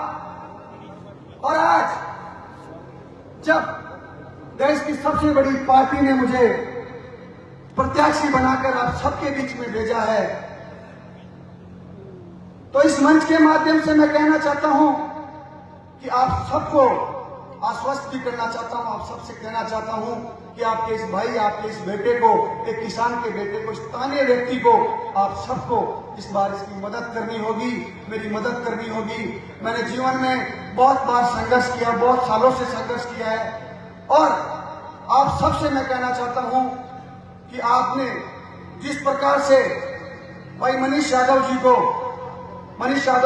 और आज जब देश की सबसे बड़ी पार्टी ने मुझे प्रत्याशी बनाकर आप सबके बीच में भेजा है। तो इस मंच के माध्यम से मैं कहना चाहता हूं कि आप सबको आश्वस्त भी करना चाहता हूं, आप सबसे कहना चाहता हूं कि आपके इस भाई, आपके इस बेटे को, एक किसान के बेटे को, स्थानीय व्यक्ति को, आप सबको इस बार इसकी मदद करनी होगी, मेरी मदद करनी होगी। मैंने जीवन में बहुत बार संघर्ष किया, बहुत सालों से संघर्ष किया है और आप सबसे मैं कहना चाहता हूं कि आपने जिस प्रकार से भाई मनीष यादव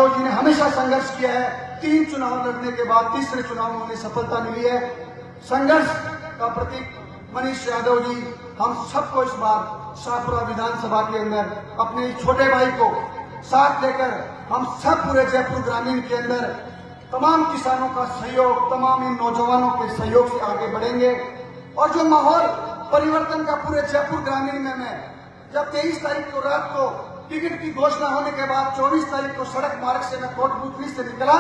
जी ने हमेशा संघर्ष किया है। 3 चुनाव लड़ने के बाद तीसरे चुनाव में उन्हें सफलता मिली है। संघर्ष का प्रतीक मनीष यादव जी, हम सबको इस बार शाहपुरा विधानसभा के अंदर अपने छोटे भाई को साथ लेकर हम सब पूरे जयपुर ग्रामीण के अंदर तमाम किसानों का सहयोग, तमाम इन नौजवानों के सहयोग से आगे बढ़ेंगे। और जो माहौल परिवर्तन का पूरे जयपुर ग्रामीण में मैं जब 23 तारीख को रात को टिकट की घोषणा होने के बाद 24 तारीख को सड़क मार्ग से मैं कोटपुतली से निकला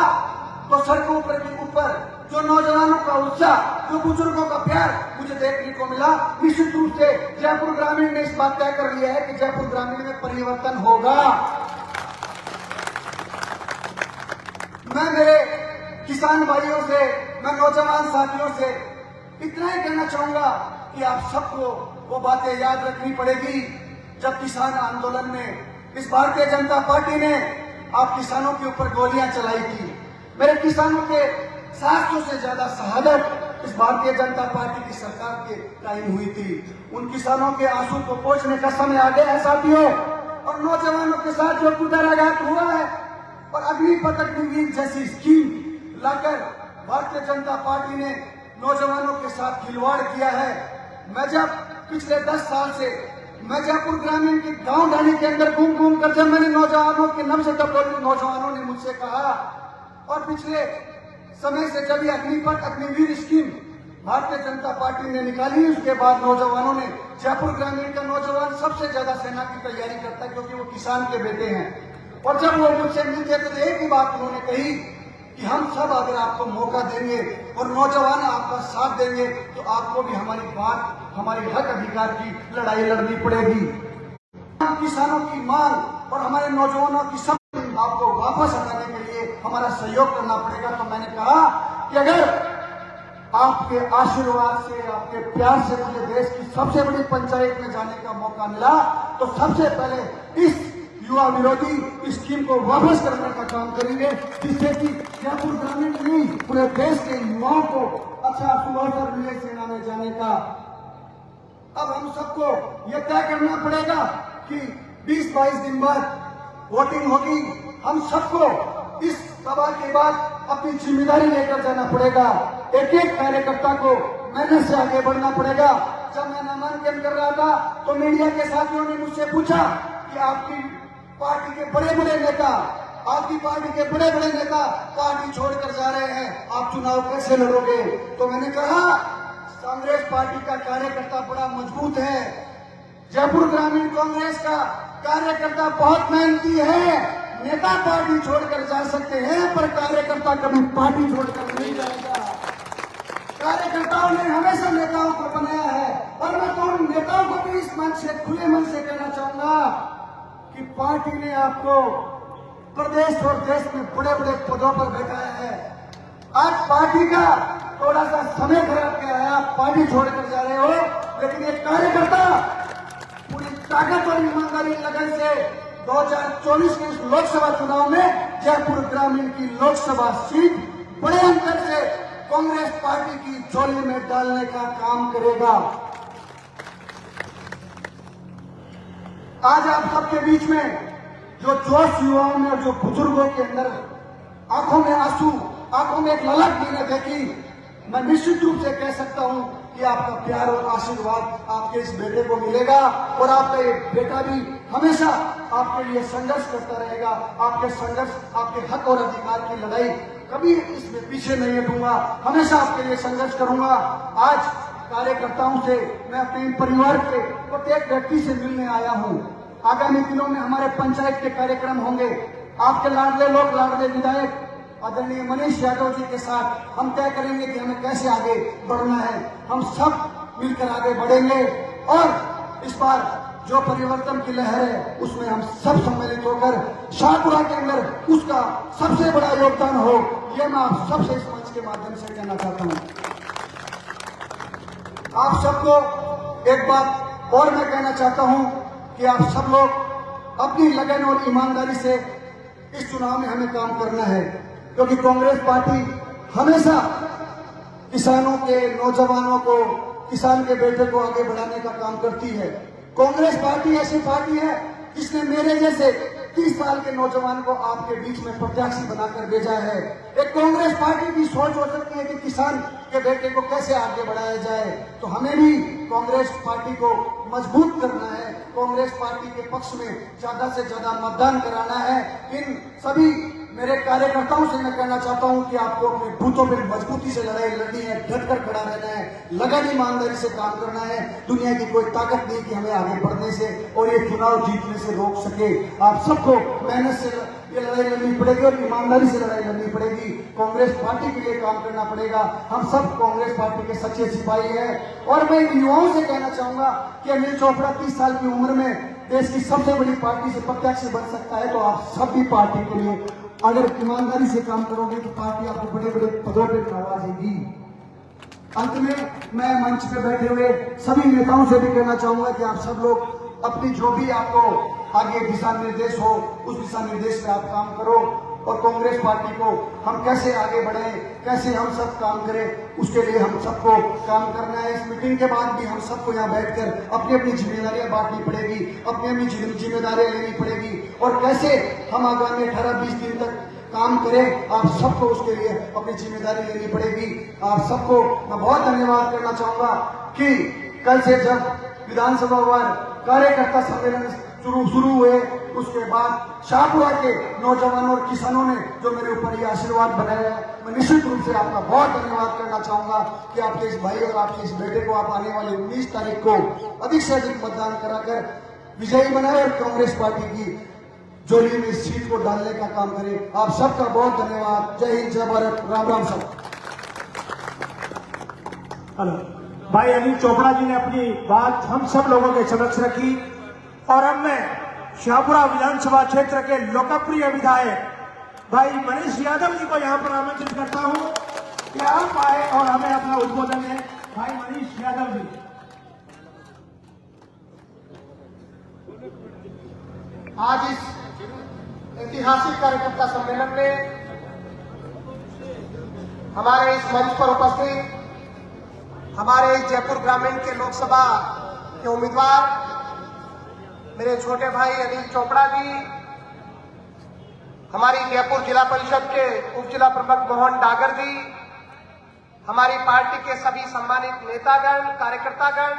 तो सड़कों पर के ऊपर जो नौजवानों का उत्साह, जो बुजुर्गों का प्यार मुझे देखने को मिला। निश्चित रूप से जयपुर ग्रामीण ने इस बात तय कर लिया है कि जयपुर ग्रामीण में परिवर्तन होगा। मैं मेरे किसान भाइयों से, मैं नौजवान साथियों से इतना ही कहना चाहूंगा कि आप सबको वो बातें याद रखनी पड़ेगी जब किसान आंदोलन में इस भारतीय जनता पार्टी ने आप किसानों के ऊपर गोलियां चलाई थी। मेरे किसानों के 700 से ज्यादा शहादत इस भारतीय जनता पार्टी की सरकार के टाइम हुई थी। उन किसानों के आंसू को पोंछने का समय आ गया है साथियों। और नौजवानों के साथ जो कुदाराघात हुआ है और अग्निपथ अग्निवीर जैसी स्कीम लाकर भारतीय जनता पार्टी ने नौजवानों के साथ खिलवाड़ किया है। मैं जब पिछले 10 साल से मैं जयपुर ग्रामीण के गांव ढाणी के अंदर घूम कर जब मैंने नौजवानों के नब्ज दबोची, नौजवानों ने मुझसे कहा और पिछले समय से जब ये अग्निपथ अग्निवीर स्कीम भारतीय जनता पार्टी ने निकाली, उसके बाद नौजवानों ने, जयपुर ग्रामीण का नौजवान सबसे ज्यादा सेना की तैयारी करता है क्योंकि वो किसान के बेटे हैं। और जब वो मुझसे मिलते तो एक ही बात उन्होंने कही कि हम सब अगर आपको मौका देंगे और नौजवान आपका साथ देंगे तो आपको भी हमारी बात, हमारी हक अधिकार की लड़ाई लड़नी पड़ेगी। किसानों की मांग और हमारे नौजवानों की सब आपको वापस हटाने के लिए हमारा सहयोग करना पड़ेगा। तो मैंने कहा कि अगर आपके आशीर्वाद से, आपके प्यार से मुझे देश की सबसे बड़ी पंचायत में जाने का मौका मिला तो सबसे पहले इस युवा विरोधी स्कीम को वापस करने का काम करेंगे, जिससे कि जयपुर ग्रामीण नहीं पूरे देश के युवाओं को अच्छा सुअवसर मिले सेना में जाने का। अब हम सबको यह तय करना पड़ेगा कि 20-22 दिन बाद वोटिंग होगी। हम सबको इस सभा के बाद अपनी जिम्मेदारी लेकर जाना पड़ेगा। एक एक कार्यकर्ता को मेहनत से आगे बढ़ना पड़ेगा। जब मैं नामांकन कर रहा था तो मीडिया के साथियों ने मुझसे पूछा कि आपकी पार्टी के बड़े बड़े नेता, आपकी पार्टी के बड़े बड़े नेता पार्टी छोड़कर जा रहे हैं, आप चुनाव कैसे लड़ोगे? तो मैंने कहा कांग्रेस पार्टी का कार्यकर्ता बड़ा मजबूत है, जयपुर ग्रामीण कांग्रेस का कार्यकर्ता बहुत मेहनती है। नेता पार्टी छोड़कर जा सकते हैं पर कार्यकर्ता कभी पार्टी छोड़कर नहीं जाएगा। कार्यकर्ताओं ने हमेशा नेताओं को बनाया है और मैं तो उन नेताओं को भी इस मंच से, खुले मन से कहना चाहूंगा कि पार्टी ने आपको प्रदेश और देश में बड़े बड़े पदों पर बैठाया है। आज पार्टी का थोड़ा सा समय खराब गया है, आप पार्टी छोड़कर जा रहे हो, लेकिन एक कार्यकर्ता पूरी ताकत और ईमानदारी लगन से 2024 के इस लोकसभा चुनाव में जयपुर ग्रामीण की लोकसभा सीट बड़े अंतर से कांग्रेस पार्टी की झोली में डालने का काम करेगा। आज आप सबके बीच में जो जोश युवाओं में और जो बुजुर्गों के अंदर आंखों में आंसू, आंखों में एक ललक मैंने देखी, मैं निश्चित रूप से कह सकता हूं कि आपका प्यार और आशीर्वाद आपके इस बेटे को मिलेगा और आपका ये बेटा भी हमेशा आपके लिए संघर्ष करता रहेगा। आपके संघर्ष, आपके हक और अधिकार की लड़ाई कभी इसमें पीछे नहीं हटूंगा, हमेशा आपके लिए संघर्ष करूंगा। आज कार्यकर्ताओं से, मैं अपने परिवार के प्रत्येक व्यक्ति से मिलने आया हूं। आगामी दिनों में हमारे पंचायत के कार्यक्रम होंगे। आपके लाडले लोग, लाडले विधायक आदरणीय मनीष यादव जी के साथ हम तय करेंगे कि हमें कैसे आगे बढ़ना है। हम सब मिलकर आगे बढ़ेंगे और इस बार जो परिवर्तन की लहर है उसमें हम सब सम्मिलित होकर शाहपुरा के अंदर उसका सबसे बड़ा योगदान हो, ये मैं आप सबसे इस मंच के माध्यम से कहना चाहता हूं। आप सबको एक बात और मैं कहना चाहता हूं कि आप सब लोग अपनी लगन और ईमानदारी से इस चुनाव में हमें काम करना है, क्योंकि कांग्रेस पार्टी हमेशा किसानों के, नौजवानों को, किसान के बेटे को आगे बढ़ाने का काम करती है। कांग्रेस पार्टी ऐसी पार्टी है जिसने मेरे जैसे 30 साल के नौजवान को आपके बीच में प्रत्याशी बनाकर भेजा है। एक कांग्रेस पार्टी की सोच हो सकती है कि किसान के बेटे को कैसे आगे बढ़ाया जाए, तो हमें भी कांग्रेस पार्टी को मजबूत करना है, कांग्रेस पार्टी के पक्ष में ज्यादा से ज्यादा मतदान कराना है। इन सभी मेरे कार्यकर्ताओं से मैं कहना चाहता हूं कि आपको अपने बूथों पर मजबूती से लड़ाई लड़नी है, डटकर खड़ा रहना है, लगन ईमानदारी से काम करना है। दुनिया की कोई ताकत नहीं कि हमें आगे बढ़ने से और ये चुनाव जीतने से रोक सके। आप सबको मेहनत से ये लड़ाई लड़नी पड़ेगी और ईमानदारी से लड़ाई लड़नी पड़ेगी। कांग्रेस पार्टी के लिए काम करना पड़ेगा। हम सब कांग्रेस पार्टी के सच्चे सिपाही हैं। और मैं युवाओं से कहना चाहूंगा कि अनिल चोपड़ा 30 साल की उम्र में देश की सबसे बड़ी पार्टी से प्रत्याशी बन सकता है, तो आप सभी पार्टी के लिए अगर ईमानदारी से काम करोगे तो पार्टी आपको बड़े बड़े पदों पर नवाजेगी। अंत में मैं मंच पे बैठे हुए सभी नेताओं से भी कहना चाहूंगा कि आप सब लोग अपनी जो भी आपको आगे दिशा निर्देश हो उस दिशा निर्देश में आप काम करो और कांग्रेस पार्टी को हम कैसे आगे बढ़े, कैसे हम सब काम करें, उसके लिए हम सबको काम करना है। इस मीटिंग के बाद भी हम सबको यहाँ बैठकर अपनी अपनी जिम्मेदारियां बांटनी पड़ेगी, अपनी अपनी जिम्मेदारियां लेनी पड़ेगी और कैसे हम आगामी 18-20 दिन तक काम करें, आप सबको उसके लिए अपनी जिम्मेदारी लेनी पड़ेगी। आप सबको मैं बहुत धन्यवाद करना चाहूंगा कि कल से जब विधानसभा वार कार्यकर्ता सम्मेलन शुरू हुए, उसके बाद शाहपुरा के नौजवानों और किसानों ने जो मेरे ऊपर ये आशीर्वाद बनाया है, मैं निश्चित रूप से आपका बहुत धन्यवाद करना चाहूंगा कि आपके इस भाई और आपके इस बेटे को आप आने वाले 19 तारीख को अधिक से अधिक मतदान कराकर विजयी बनाए और कांग्रेस पार्टी की झोली में इस सीट को डालने का काम करें। आप सबका बहुत धन्यवाद। जय हिंद, जय भारत, राम राम सब। हेलो भाई अनिल चोपड़ा जी ने अपनी बात हम सब लोगों के समक्ष रखी और अब मैं शाहपुरा विधानसभा क्षेत्र के लोकप्रिय विधायक भाई मनीष यादव जी को यहां पर आमंत्रित करता हूं कि आप आए और हमें अपना उद्बोधन दें। भाई मनीष यादव जी। आज इस ऐतिहासिक कार्यकर्ता सम्मेलन में हमारे इस मंच पर उपस्थित हमारे जयपुर ग्रामीण के लोकसभा के उम्मीदवार मेरे छोटे भाई अनिल चोपड़ा जी, हमारी जयपुर जिला परिषद के उप जिला प्रमुख मोहन डागर जी, हमारी पार्टी के सभी सम्मानित नेतागण, कार्यकर्तागण,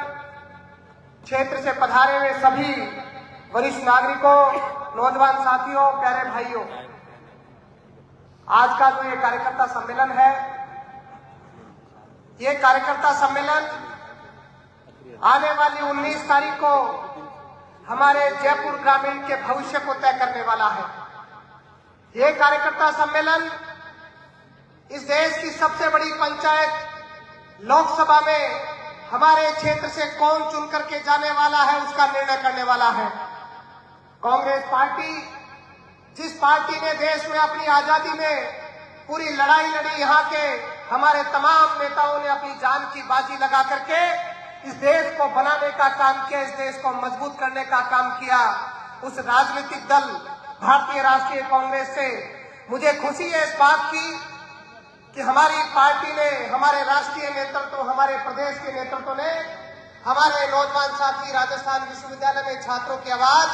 क्षेत्र से पधारे हुए सभी वरिष्ठ नागरिकों, नौजवान साथियों, प्यारे भाइयों, आज का जो ये कार्यकर्ता सम्मेलन है, ये कार्यकर्ता सम्मेलन आने वाली 19 तारीख को हमारे जयपुर ग्रामीण के भविष्य को तय करने वाला है। ये कार्यकर्ता सम्मेलन इस देश की सबसे बड़ी पंचायत लोकसभा में हमारे क्षेत्र से कौन चुन करके जाने वाला है उसका निर्णय करने वाला है। कांग्रेस पार्टी, जिस पार्टी ने देश में अपनी आजादी में पूरी लड़ाई लड़ी, यहाँ के हमारे तमाम नेताओं ने अपनी जान की बाजी लगा करके इस देश को बनाने का काम किया, इस देश को मजबूत करने का काम किया, उस राजनीतिक दल भारतीय राष्ट्रीय कांग्रेस से मुझे खुशी है इस बात की कि हमारी पार्टी ने, हमारे राष्ट्रीय नेतृत्व, हमारे प्रदेश के नेतृत्व ने हमारे नौजवान साथी राजस्थान विश्वविद्यालय में छात्रों की आवाज,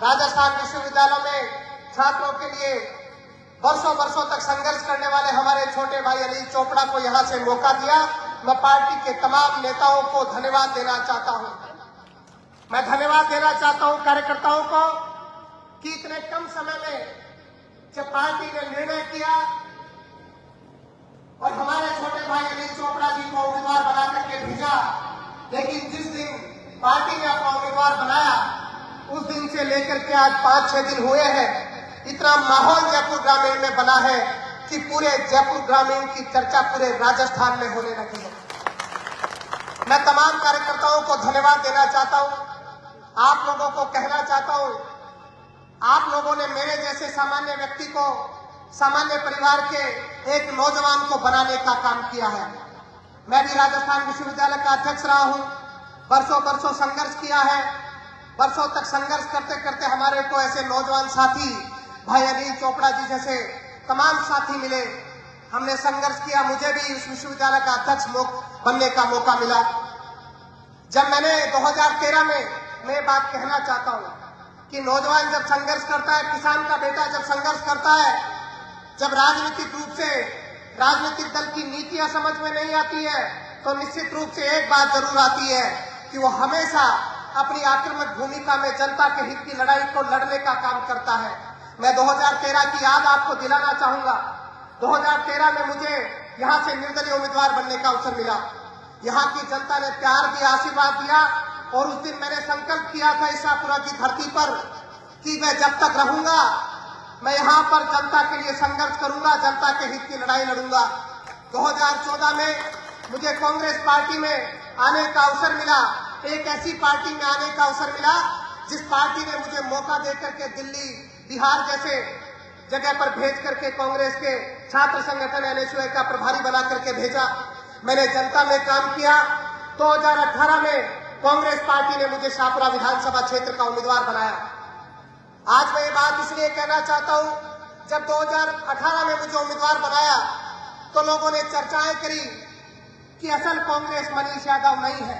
राजस्थान विश्वविद्यालय में छात्रों के लिए वर्षों तक संघर्ष करने वाले हमारे छोटे भाई अनिल चोपड़ा को यहां से मौका दिया। मैं पार्टी के तमाम नेताओं को धन्यवाद देना चाहता हूं। मैं धन्यवाद देना चाहता हूं कार्यकर्ताओं को कि इतने कम समय में जब पार्टी ने निर्णय किया और हमारे छोटे भाई अनिल चोपड़ा जी को उम्मीदवार बना करके भेजा, लेकिन जिस दिन पार्टी ने अपना उम्मीदवार बनाया उस दिन से लेकर के आज 5-6 दिन हुए हैं, इतना माहौल जयपुर ग्रामीण में बना है कि पूरे जयपुर ग्रामीण की चर्चा पूरे राजस्थान में होने लगी है। मैं तमाम कार्यकर्ताओं को धन्यवाद देना चाहता हूं। आप लोगों को कहना चाहता हूं, आप लोगों ने मेरे जैसे सामान्य व्यक्ति को, सामान्य परिवार के एक नौजवान को बनाने का काम किया है। मैं भी राजस्थान विश्वविद्यालय का अध्यक्ष रहा हूं, वर्षों संघर्ष किया है। वर्षों तक संघर्ष करते करते हमारे को ऐसे नौजवान साथी भाई अनिल चोपड़ा जी जैसे तमाम साथी मिले। हमने संघर्ष किया, मुझे भी इस विश्वविद्यालय का अध्यक्ष बनने का मौका मिला। जब मैंने 2013 में मैं बात कहना चाहता हूं कि नौजवान जब संघर्ष करता है, किसान का बेटा जब संघर्ष करता है, जब राजनीतिक रूप से राजनीतिक दल की नीतियां समझ में नहीं आती है, तो निश्चित रूप से एक बात जरूर आती है कि वो हमेशा अपनी आक्रामक भूमिका में जनता के हित की लड़ाई को लड़ने का काम करता है। मैं 2013 की याद आपको दिलाना चाहूंगा। 2013 में मुझे यहां से निर्दलीय उम्मीदवार बनने का अवसर मिला। यहां की जनता ने प्यार दिया, आशीर्वाद दिया, और उस दिन मैंने संकल्प किया था ईसापुरा की धरती पर कि मैं जब तक रहूंगा मैं यहां पर जनता के लिए संघर्ष करूंगा, जनता के हित की लड़ाई लड़ूंगा। 2014 में मुझे कांग्रेस पार्टी में आने का अवसर मिला। एक ऐसी पार्टी में आने का अवसर मिला जिस पार्टी ने मुझे मौका देकर के दिल्ली, बिहार जैसे जगह पर भेज करके कांग्रेस के छात्र संगठन एनएसयूआई का प्रभारी बना करके भेजा। मैंने जनता में काम किया। 2018 में कांग्रेस पार्टी ने मुझे शाहपुरा विधानसभा क्षेत्र का उम्मीदवार बनाया। आज मैं ये बात इसलिए कहना चाहता हूं, जब 2018 में मुझे उम्मीदवार बनाया तो लोगों ने चर्चाएं करी कि असल कांग्रेस मनीष यादव नहीं है।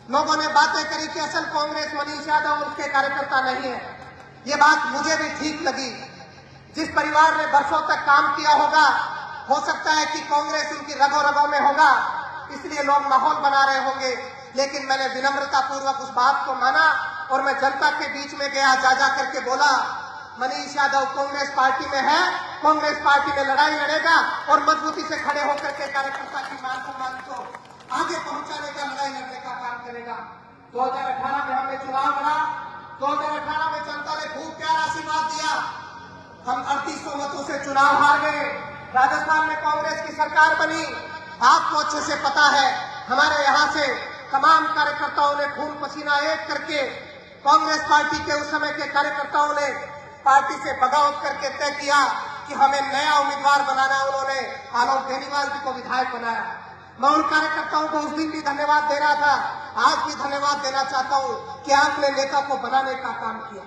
लोगों ने बातें करी कि असल कांग्रेस मनीष यादव और उसके कार्यकर्ता नहीं है। ये बात मुझे भी ठीक लगी। जिस परिवार ने वर्षों तक काम किया होगा, हो सकता है कि कांग्रेस उनकी रगों रगों में होगा, इसलिए लोग माहौल बना रहे होंगे। लेकिन मैंने विनम्रता पूर्वक उस बात को माना और मैं जनता के बीच में गया, जा करके बोला मनीष यादव कांग्रेस पार्टी में है, कांग्रेस पार्टी में लड़ाई लड़ेगा और मजबूती से खड़े होकर के कार्यकर्ता की मान सम्मान को आगे पहुंचाने का, लड़ाई लड़ने का काम करेगा। 2018 में हमने चुनाव लड़ा। 2018 में जनता ने खूब प्यारा आशीर्वाद दिया। हम 3800 मतों से चुनाव हार गए। राजस्थान में कांग्रेस की सरकार बनी। आपको अच्छे से पता है, हमारे यहाँ से तमाम कार्यकर्ताओं ने खून पसीना एक करके, कांग्रेस पार्टी के उस समय के कार्यकर्ताओं ने पार्टी से बगावत करके तय किया कि हमें नया उम्मीदवार बनाना। उन्होंने आलोक बेनीवाल जी को विधायक बनाया। मैं उन कार्यकर्ताओं को उस दिन भी धन्यवाद दे रहा था, आज भी धन्यवाद देना चाहता हूं कि आपने नेता को बनाने का काम किया।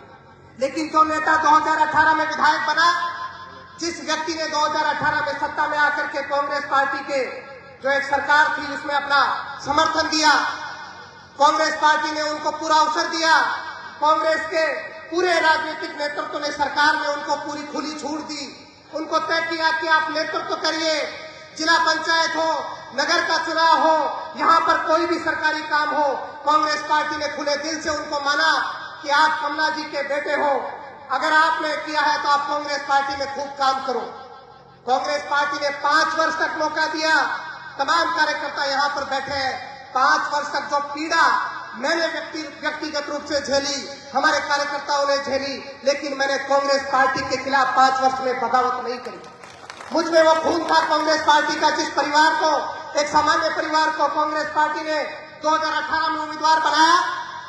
लेकिन जो नेता 2018 में विधायक बना, जिस व्यक्ति ने 2018 में सत्ता में आकर के कांग्रेस पार्टी के जो एक सरकार थी उसमें अपना समर्थन दिया, कांग्रेस पार्टी ने उनको पूरा अवसर दिया। कांग्रेस के पूरे राजनीतिक नेतृत्व ने सरकार में उनको पूरी खुली छूट दी। उनको तय किया कि आप नेतृत्व करिए, जिला पंचायत हो, नगर का चुनाव हो, यहाँ पर कोई भी सरकारी काम हो, कांग्रेस पार्टी ने खुले दिल से उनको माना कि आप कमला जी के बेटे हो, अगर आपने किया है तो आप कांग्रेस पार्टी में खूब काम करो। कांग्रेस पार्टी ने 5 वर्ष तक मौका दिया। तमाम कार्यकर्ता यहाँ पर बैठे हैं। 5 वर्ष तक जो पीड़ा मैंने व्यक्तिगत रूप से झेली, हमारे कार्यकर्ताओं ने झेली, लेकिन मैंने कांग्रेस पार्टी के खिलाफ 5 वर्ष में बगावत नहीं करी। मुझ में वो खून था कांग्रेस पार्टी का। जिस परिवार को, एक सामान्य परिवार को कांग्रेस पार्टी ने 2018 में उम्मीदवार बनाया,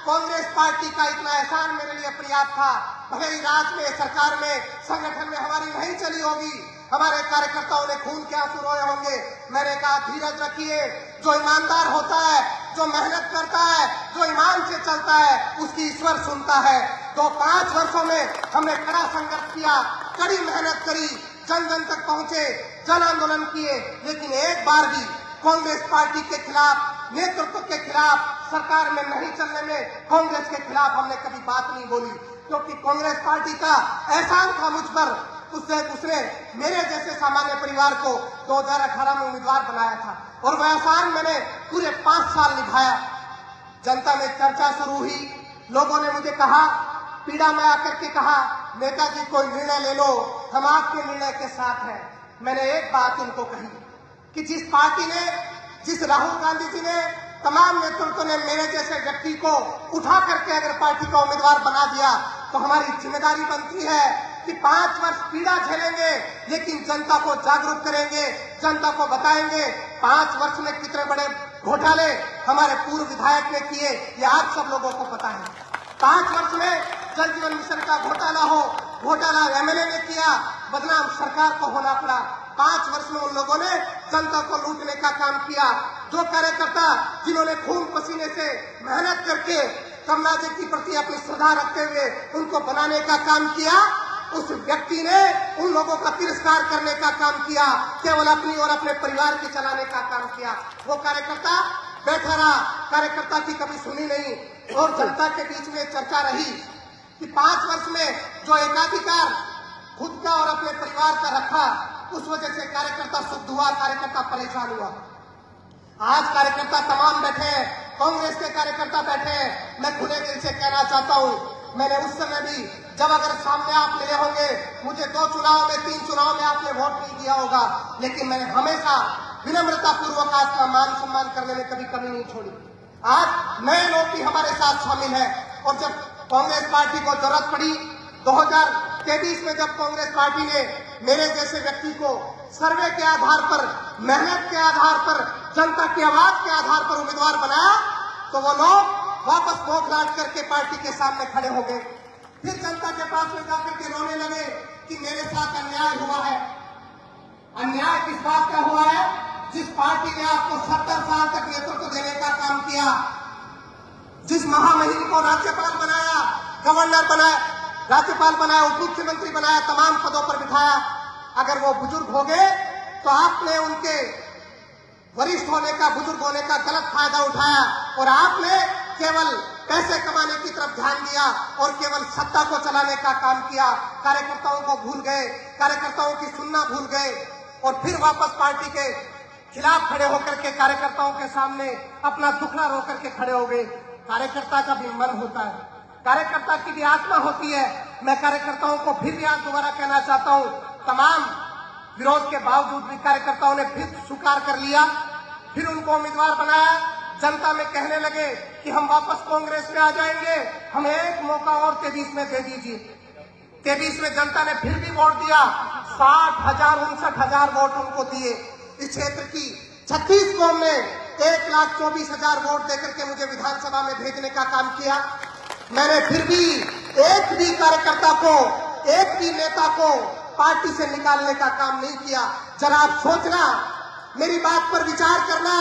कांग्रेस पार्टी का इतना एहसान मेरे लिए पर्याप्त था। भले ही राज्य में, सरकार में, संगठन में हमारी नहीं चली होगी, हमारे कार्यकर्ताओं ने खून के आंसू रोए होंगे, मैंने कहा धीरज रखिए। जो ईमानदार होता है, जो मेहनत करता है, जो ईमान से चलता है, उसकी ईश्वर सुनता है। तो 5 वर्षों में हमने कड़ा संघर्ष किया, कड़ी मेहनत करी, जन जन तक पहुंचे, जन आंदोलन किए, लेकिन एक बार भी कांग्रेस पार्टी के खिलाफ, नेतृत्व के खिलाफ, सरकार में नहीं चलने में कांग्रेस के खिलाफ हमने कभी बात नहीं बोली, क्योंकि कांग्रेस पार्टी का एहसान था मुझ पर। उसने मेरे जैसे सामान्य परिवार को 2018 में उम्मीदवार बनाया था और वह एहसान मैंने पूरे 5 साल निभाया। जनता में चर्चा शुरू हुई, लोगों ने मुझे कहा, पीड़ा में आकर के कहा, नेताजी कोई निर्णय ले लो, हम आपके निर्णय के साथ हैं। मैंने एक बात उनको कही कि जिस पार्टी ने, जिस राहुल गांधी जी ने, तमाम नेतृत्व ने मेरे जैसे व्यक्ति को उठा करके अगर पार्टी का उम्मीदवार बना दिया, तो हमारी जिम्मेदारी बनती है कि 5 वर्ष पीड़ा झेलेंगे, लेकिन जनता को जागरूक करेंगे, जनता को बताएंगे 5 वर्ष में कितने बड़े घोटाले हमारे पूर्व विधायक ने किए, ये आप सब लोगों को पता है। 5 वर्ष में जल जीवन मिशन का घोटाला एमएलए ने किया, बदनाम सरकार को होना पड़ा। 5 वर्ष में उन लोगों ने जनता को लूटने का काम किया। जो कार्यकर्ता जिन्होंने खून पसीने से मेहनत करके कमला जी के प्रति अपनी श्रद्धा रखते हुए उनको बनाने का काम किया, उस व्यक्ति ने उन लोगों का तिरस्कार करने का काम किया, केवल अपनी और अपने परिवार के चलाने का काम किया। वो कार्यकर्ता बैठा रहा, कार्यकर्ता की कभी सुनी नहीं। और जनता के बीच में चर्चा रही कि 5 वर्ष में जो एकाधिकार खुद का और अपने परिवार का रखा, उस वजह से कार्यकर्ता शुद्ध हुआ, कार्यकर्ता परेशान हुआ। आज कार्यकर्ता तमाम बैठे हैं, कांग्रेस के कार्यकर्ता बैठे हैं। मैं खुले दिल से कहना चाहता हूं, मैंने उस समय भी जब अगर सामने आप मिले होंगे, मुझे 2 चुनाव में 3 चुनाव में आपने वोट नहीं दिया होगा, लेकिन मैंने हमेशा विनम्रता पूर्वक आपका मान सम्मान करने में कभी कमी नहीं छोड़ी। आज नए लोग भी हमारे साथ शामिल हैं। और जब कांग्रेस पार्टी को जरूरत पड़ी 2023 में, जब कांग्रेस पार्टी ने मेरे जैसे व्यक्ति को सर्वे के आधार पर, मेहनत के आधार पर, जनता की आवाज के आधार पर उम्मीदवार बनाया, तो वो लोग वापस बौखलाहट करके पार्टी के सामने खड़े हो गए। फिर जनता के पास में जाकर के रोने लगे कि मेरे साथ अन्याय हुआ है। अन्याय किस बात का हुआ है? जिस पार्टी ने आपको 70 साल तक नेतृत्व देने का काम किया, जिस महामहिम को राज्यपाल बनाया, गवर्नर बनाया, राज्यपाल बनाया, उप मुख्यमंत्री बनाया, तमाम पदों पर बिठाया, अगर वो बुजुर्ग हो गए तो आपने उनके वरिष्ठ होने का, बुजुर्ग होने का गलत फायदा उठाया और आपने केवल पैसे कमाने की तरफ ध्यान दिया और केवल सत्ता को चलाने का काम किया। कार्यकर्ताओं को भूल गए, कार्यकर्ताओं की सुनना भूल गए और फिर वापस पार्टी के खिलाफ खड़े होकर के कार्यकर्ताओं के सामने अपना दुखड़ा रो करके खड़े हो गए। कार्यकर्ता का भी मन होता है, कार्यकर्ता की भी आत्मा होती है। मैं कार्यकर्ताओं को फिर भी आज दोबारा कहना चाहता हूं, तमाम विरोध के बावजूद भी कार्यकर्ताओं ने फिर स्वीकार कर लिया, फिर उनको उम्मीदवार बनाया। जनता में कहने लगे कि हम वापस कांग्रेस में आ जाएंगे, हमें एक मौका और 23 में दे दीजिए। 23 में जनता ने फिर भी वोट दिया, 60,000 59,000 वोट उनको दिए। इस क्षेत्र की 36 कौम ने 1,24,000 वोट देकर के मुझे विधानसभा में भेजने का काम किया। मैंने फिर भी एक भी कार्यकर्ता को, एक भी नेता को पार्टी से निकालने का काम नहीं किया। जरा आप सोचना, मेरी बात पर विचार करना।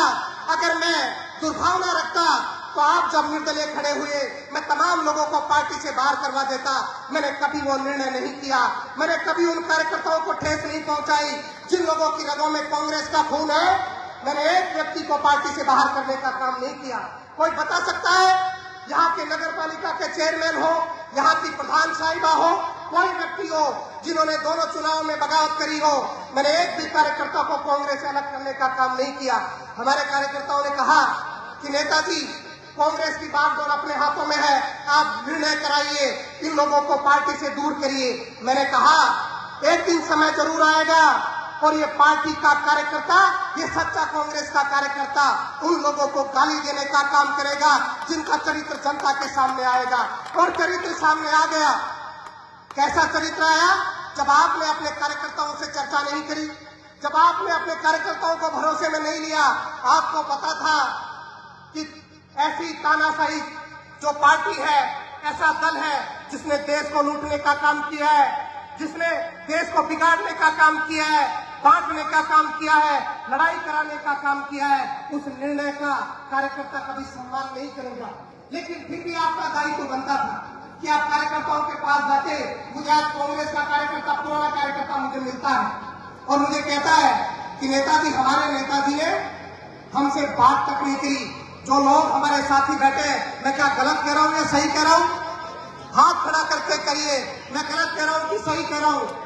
अगर मैं दुर्भावना रखता तो आप जब निर्दलीय खड़े हुए, मैं तमाम लोगों को पार्टी से बाहर करवा देता। मैंने कभी वो निर्णय नहीं किया। मैंने कभी उन कार्यकर्ताओं को ठेस नहीं पहुंचाई जिन लोगों की रगों में कांग्रेस का खून है। मैंने एक व्यक्ति को पार्टी से बाहर करने का काम नहीं किया। कोई बता सकता है यहाँ के नगर पालिका के चेयरमैन हो, यहाँ की प्रधान साहिबा हो, कोई व्यक्ति हो जिन्होंने दोनों चुनाव में बगावत करी हो? मैंने एक भी कार्यकर्ता को कांग्रेस से अलग करने का काम नहीं किया। हमारे कार्यकर्ताओं ने कहा कि नेताजी, कांग्रेस की बागडोर अपने हाथों में है, आप निर्णय कराइए, इन लोगों को पार्टी से दूर करिए। मैंने कहा एक दिन समय जरूर आएगा और ये पार्टी का कार्यकर्ता, ये सच्चा कांग्रेस का कार्यकर्ता उन लोगों को गाली देने का काम करेगा जिनका चरित्र जनता के सामने आएगा। और चरित्र सामने आ गया। कैसा चरित्र आया? जब आपने अपने कार्यकर्ताओं से चर्चा नहीं करी, जब आपने अपने कार्यकर्ताओं को भरोसे में नहीं लिया। आपको पता था कि ऐसी तानाशाही जो पार्टी है, ऐसा दल है जिसने देश को लूटने का काम किया है, जिसने देश को बिगाड़ने का काम किया है, बांटने का काम किया है, लड़ाई कराने का काम किया है, उस निर्णय का कार्यकर्ता कभी सम्मान नहीं करेगा। लेकिन फिर भी आपका दायित्व बनता था कि आप कार्यकर्ताओं के पास जाते। मुझे आज कांग्रेस का कार्यकर्ता, पुराना कार्यकर्ता मुझे मिलता है और मुझे कहता है कि नेताजी, हमारे नेताजी ने हमसे बात तक नहीं करी। जो लोग हमारे साथी बैठे, मैं क्या गलत कह रहा हूँ या सही कह रहा हूँ? हाथ खड़ा करके करिए, मैं गलत कह रहा हूँ कि सही कह रहा हूँ।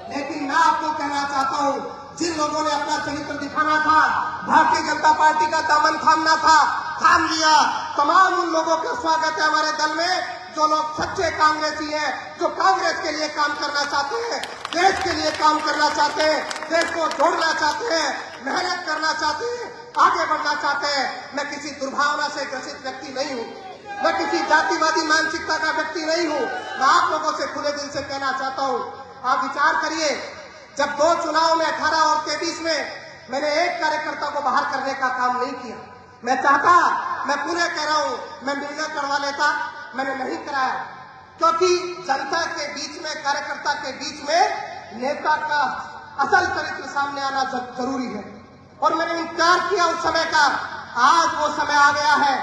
लेकिन मैं आपको कहना चाहता हूँ, जिन लोगों ने अपना चरित्र दिखाना था, भारतीय जनता पार्टी का दामन थामना था, थाम लिया। तमाम उन लोगों का स्वागत है हमारे दल में जो लोग सच्चे कांग्रेसी हैं, जो कांग्रेस के लिए काम करना चाहते हैं, देश के लिए काम करना चाहते हैं, देश को जोड़ना चाहते हैं, मेहनत करना चाहते हैं, आगे बढ़ना चाहते हैं। मैं किसी दुर्भावना से ग्रसित व्यक्ति नहीं हूँ, मैं किसी जातिवादी मानसिकता का व्यक्ति नहीं हूँ। मैं आप लोगों से खुले दिल से कहना चाहता हूँ, आप विचार करिए। जब 2 चुनाव में 18 और 23 में मैंने एक कार्यकर्ता को बाहर करने का काम नहीं किया। मैं चाहता, मैं पूरे कह रहा हूँ, मैं निर्णय करवा लेता, मैंने नहीं कराया, क्योंकि जनता के बीच में, कार्यकर्ता के बीच में नेता का असल चरित्र सामने आना जरूरी है। और मैंने इनकार किया उस समय का। आज वो समय आ गया है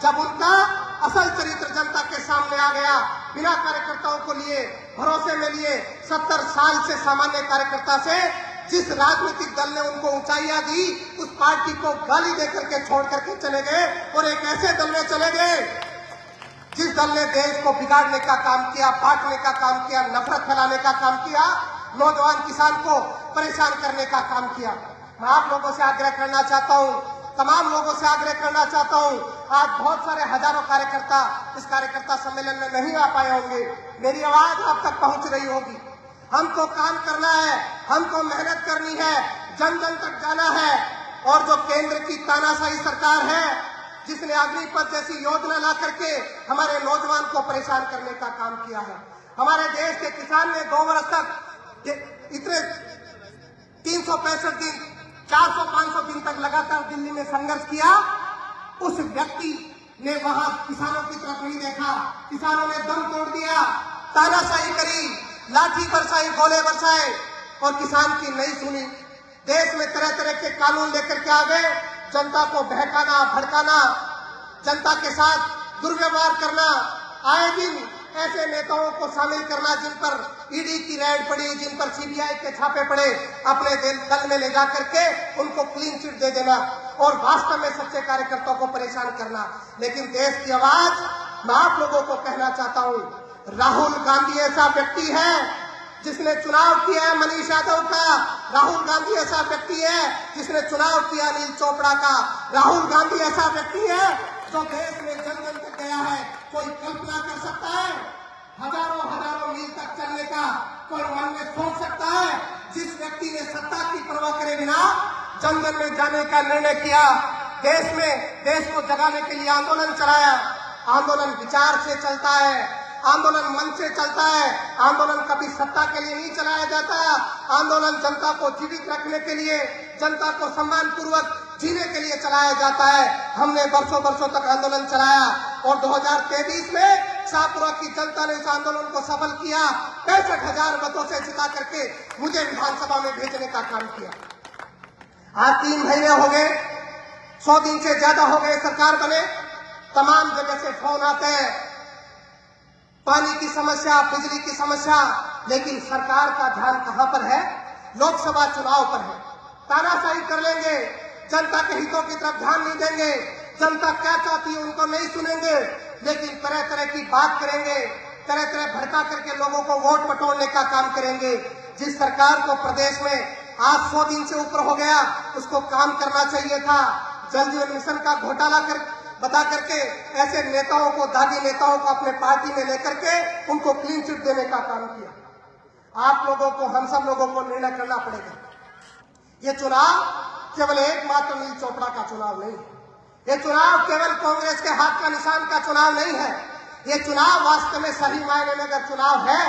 जब उनका असल चरित्र जनता के सामने आ गया। बिना कार्यकर्ताओं को लिए, भरोसे में लिए, 70 साल से सामान्य कार्यकर्ता से जिस राजनीतिक दल ने उनको ऊंचाइयां दी, उस पार्टी को गाली देकर के छोड़ करके चले गए और एक ऐसे दल में चले गए जिस दल ने देश को बिगाड़ने का काम किया, बांटने का काम किया, नफरत फैलाने का काम किया, नौजवान किसान को परेशान करने का काम किया। मैं आप लोगों से आग्रह करना चाहता हूं, तमाम लोगों से आग्रह करना चाहता हूं। आज बहुत सारे हजारों कार्यकर्ता इस कार्यकर्ता सम्मेलन में नहीं आ पाए होंगे। मेरी आवाज आप तक पहुंच रही होगी। हमको काम करना है, हमको मेहनत करनी है, जन जन तक जाना है। और जो केंद्र की तानाशाही सरकार है, जिसने अग्निपथ जैसी योजना ला करके हमारे नौजवान को परेशान करने का काम किया है, हमारे देश के किसान ने 2 वर्ष तक इतने 365 दिन, 400-500 दिन तक लगातार दिल्ली में संघर्ष किया। उस व्यक्ति ने वहां किसानों की तरफ नहीं देखा। किसानों ने दम तोड़ दिया, तानाशाही करी, लाठी बरसाई, गोले बरसाए और किसान की नहीं सुनी। देश में तरह तरह के कानून लेकर के आ गए, जनता को बहकाना, भड़काना, जनता के साथ दुर्व्यवहार करना, आए दिन ऐसे नेताओं को शामिल करना जिन पर ईडी की रेड पड़ी, जिन पर सीबीआई के छापे पड़े, अपने दल में ले जा करके उनको क्लीन चिट दे देना और वास्तव में सच्चे कार्यकर्ताओं को परेशान करना। लेकिन देश की आवाज मैं आप लोगों को कहना चाहता हूं, राहुल गांधी ऐसा व्यक्ति है जिसने चुनाव किया है मनीष यादव का। राहुल गांधी ऐसा व्यक्ति है जिसने चुनाव किया अनिल चोपड़ा का। राहुल गांधी ऐसा व्यक्ति है जो देश में जन जन तक गया है। कोई कल्पना कर सकता है हजारों मील तक चलने का? कोई मन में सोच सकता है? जिस व्यक्ति ने सत्ता की परवाह करे बिना जन जन में जाने का निर्णय किया, देश को जगाने के लिए आंदोलन चलाया। आंदोलन विचार से चलता है, आंदोलन मन से चलता है। आंदोलन कभी सत्ता के लिए नहीं चलाया जाता। आंदोलन जनता को जीवित रखने के लिए, जनता को सम्मान पूर्वक जीने के लिए चलाया जाता है। हमने वर्षों तक आंदोलन चलाया और 2023 में शाहपुरा की जनता ने इस आंदोलन को सफल किया। 65,000 मतों से जिता करके मुझे विधानसभा में भेजने का काम किया। आज 3 महीने हो गए, 100 दिन से ज्यादा हो गए सरकार बने। तमाम जगह से फोन आते हैं, पानी की समस्या, बिजली की समस्या, लेकिन सरकार का ध्यान कहां पर है? लोकसभा चुनाव पर है। तानाशाही कर लेंगे, जनता के हितों की तरफ ध्यान नहीं देंगे, जनता क्या चाहती है उनको नहीं सुनेंगे, लेकिन तरह तरह की बात करेंगे, तरह तरह भड़का करके लोगों को वोट बटोरने का काम करेंगे। जिस सरकार को प्रदेश में आज 100 दिन से ऊपर हो गया, उसको काम करना चाहिए था। जल जीवन मिशन का घोटाला बता करके ऐसे नेताओं को, दागी नेताओं को अपने पार्टी में लेकर के उनको क्लीन चिट देने का काम किया। आप लोगों को, हम सब लोगों को निर्णय करना पड़ेगा। ये चुनाव केवल एकमात्र अनिल चोपड़ा का चुनाव नहीं है। ये चुनाव केवल कांग्रेस के हाथ का निशान का चुनाव नहीं है। ये चुनाव वास्तव में सही मायने में अगर चुनाव है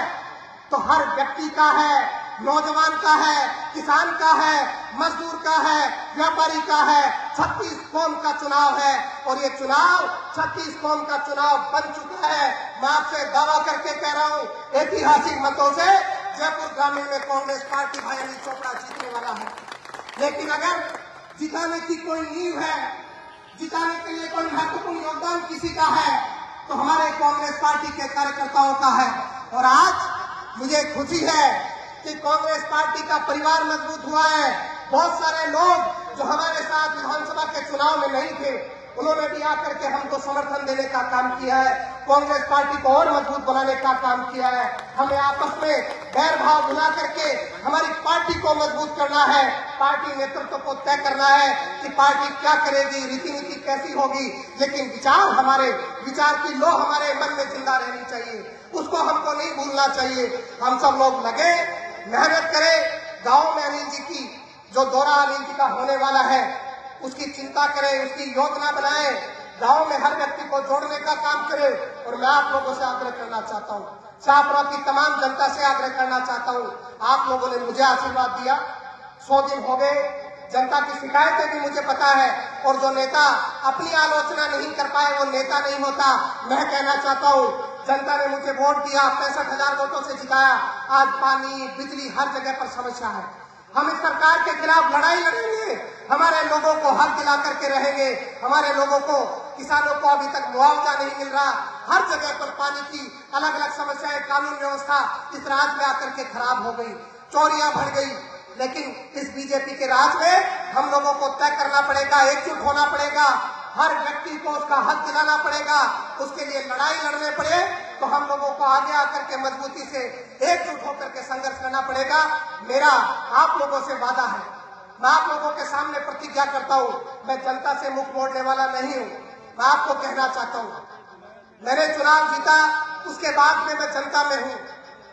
तो हर व्यक्ति का है, नौजवान का है, किसान का है, मजदूर का है, व्यापारी का है। 36 कौम का चुनाव है और ये चुनाव 36 कौम का चुनाव बन चुका है। मैं आपसे दावा करके कह रहा हूं, ऐतिहासिक मतों से जयपुर ग्रामीण में कांग्रेस पार्टी भाई अनिल चोपड़ा जीतने वाला है। लेकिन अगर जिताने की कोई नींव है, जिताने के लिए कोई महत्वपूर्ण योगदान किसी का है तो हमारे कांग्रेस पार्टी के कार्यकर्ताओं का है। और आज मुझे खुशी है कि कांग्रेस पार्टी का परिवार मजबूत हुआ है। बहुत सारे लोग जो हमारे साथ विधानसभा के चुनाव में नहीं थे, उन्होंने भी आकर के हमको समर्थन देने का काम किया है। कांग्रेस पार्टी को और मजबूत बनाने का काम किया है। हमें आपस में बैर भाव भुला करके हमारी पार्टी को मजबूत करना है। पार्टी नेतृत्व को तय करना है कि पार्टी क्या करेगी, रीति नीति कैसी होगी, लेकिन विचार की लो हमारे मन में जिंदा रहनी चाहिए। उसको हमको नहीं भूलना चाहिए। हम सब लोग लगे, मेहनत करें। गाँव में अनिल जी की जो दौरा अनिल जी का होने वाला है उसकी चिंता करें, उसकी योजना बनाएं, गांव में हर व्यक्ति को जोड़ने का काम करें। और मैं आप लोगों से आग्रह करना चाहता हूं, शाहपुरा की तमाम जनता से आग्रह करना चाहता हूं, आप लोगों ने मुझे आशीर्वाद दिया। 100 दिन हो गए, जनता की शिकायतें भी मुझे पता है, और जो नेता अपनी आलोचना नहीं कर पाए वो नेता नहीं होता। मैं कहना चाहता हूँ, जनता ने मुझे वोट दिया, 65,000 वोटों से जिताया। आज पानी बिजली हर जगह पर समस्या है। हम इस सरकार के खिलाफ लड़ाई लड़ेंगे, हमारे लोगों को हक दिला करके रहेंगे। हमारे लोगों को, किसानों को अभी तक मुआवजा नहीं मिल रहा, हर जगह पर पानी की अलग अलग समस्याएं, कानून व्यवस्था इस राज्य में आकर के खराब हो गई, चोरियां बढ़ गई। लेकिन इस बीजेपी के राज में हम लोगों को तय करना पड़ेगा, एकजुट होना पड़ेगा, हर व्यक्ति को उसका हक दिलाना पड़ेगा। उसके लिए लड़ाई लड़ने पड़े तो हम लोगों को आगे आकर के मजबूती से एकजुट होकर के संघर्ष करना पड़ेगा। मेरा आप लोगों से वादा है, मैं आप लोगों के सामने प्रतिज्ञा करता हूँ, मैं जनता से मुख मोड़ने वाला नहीं हूँ। मैं आपको कहना चाहता हूँ, मैंने चुनाव जीता, उसके बाद में मैं जनता में हूँ।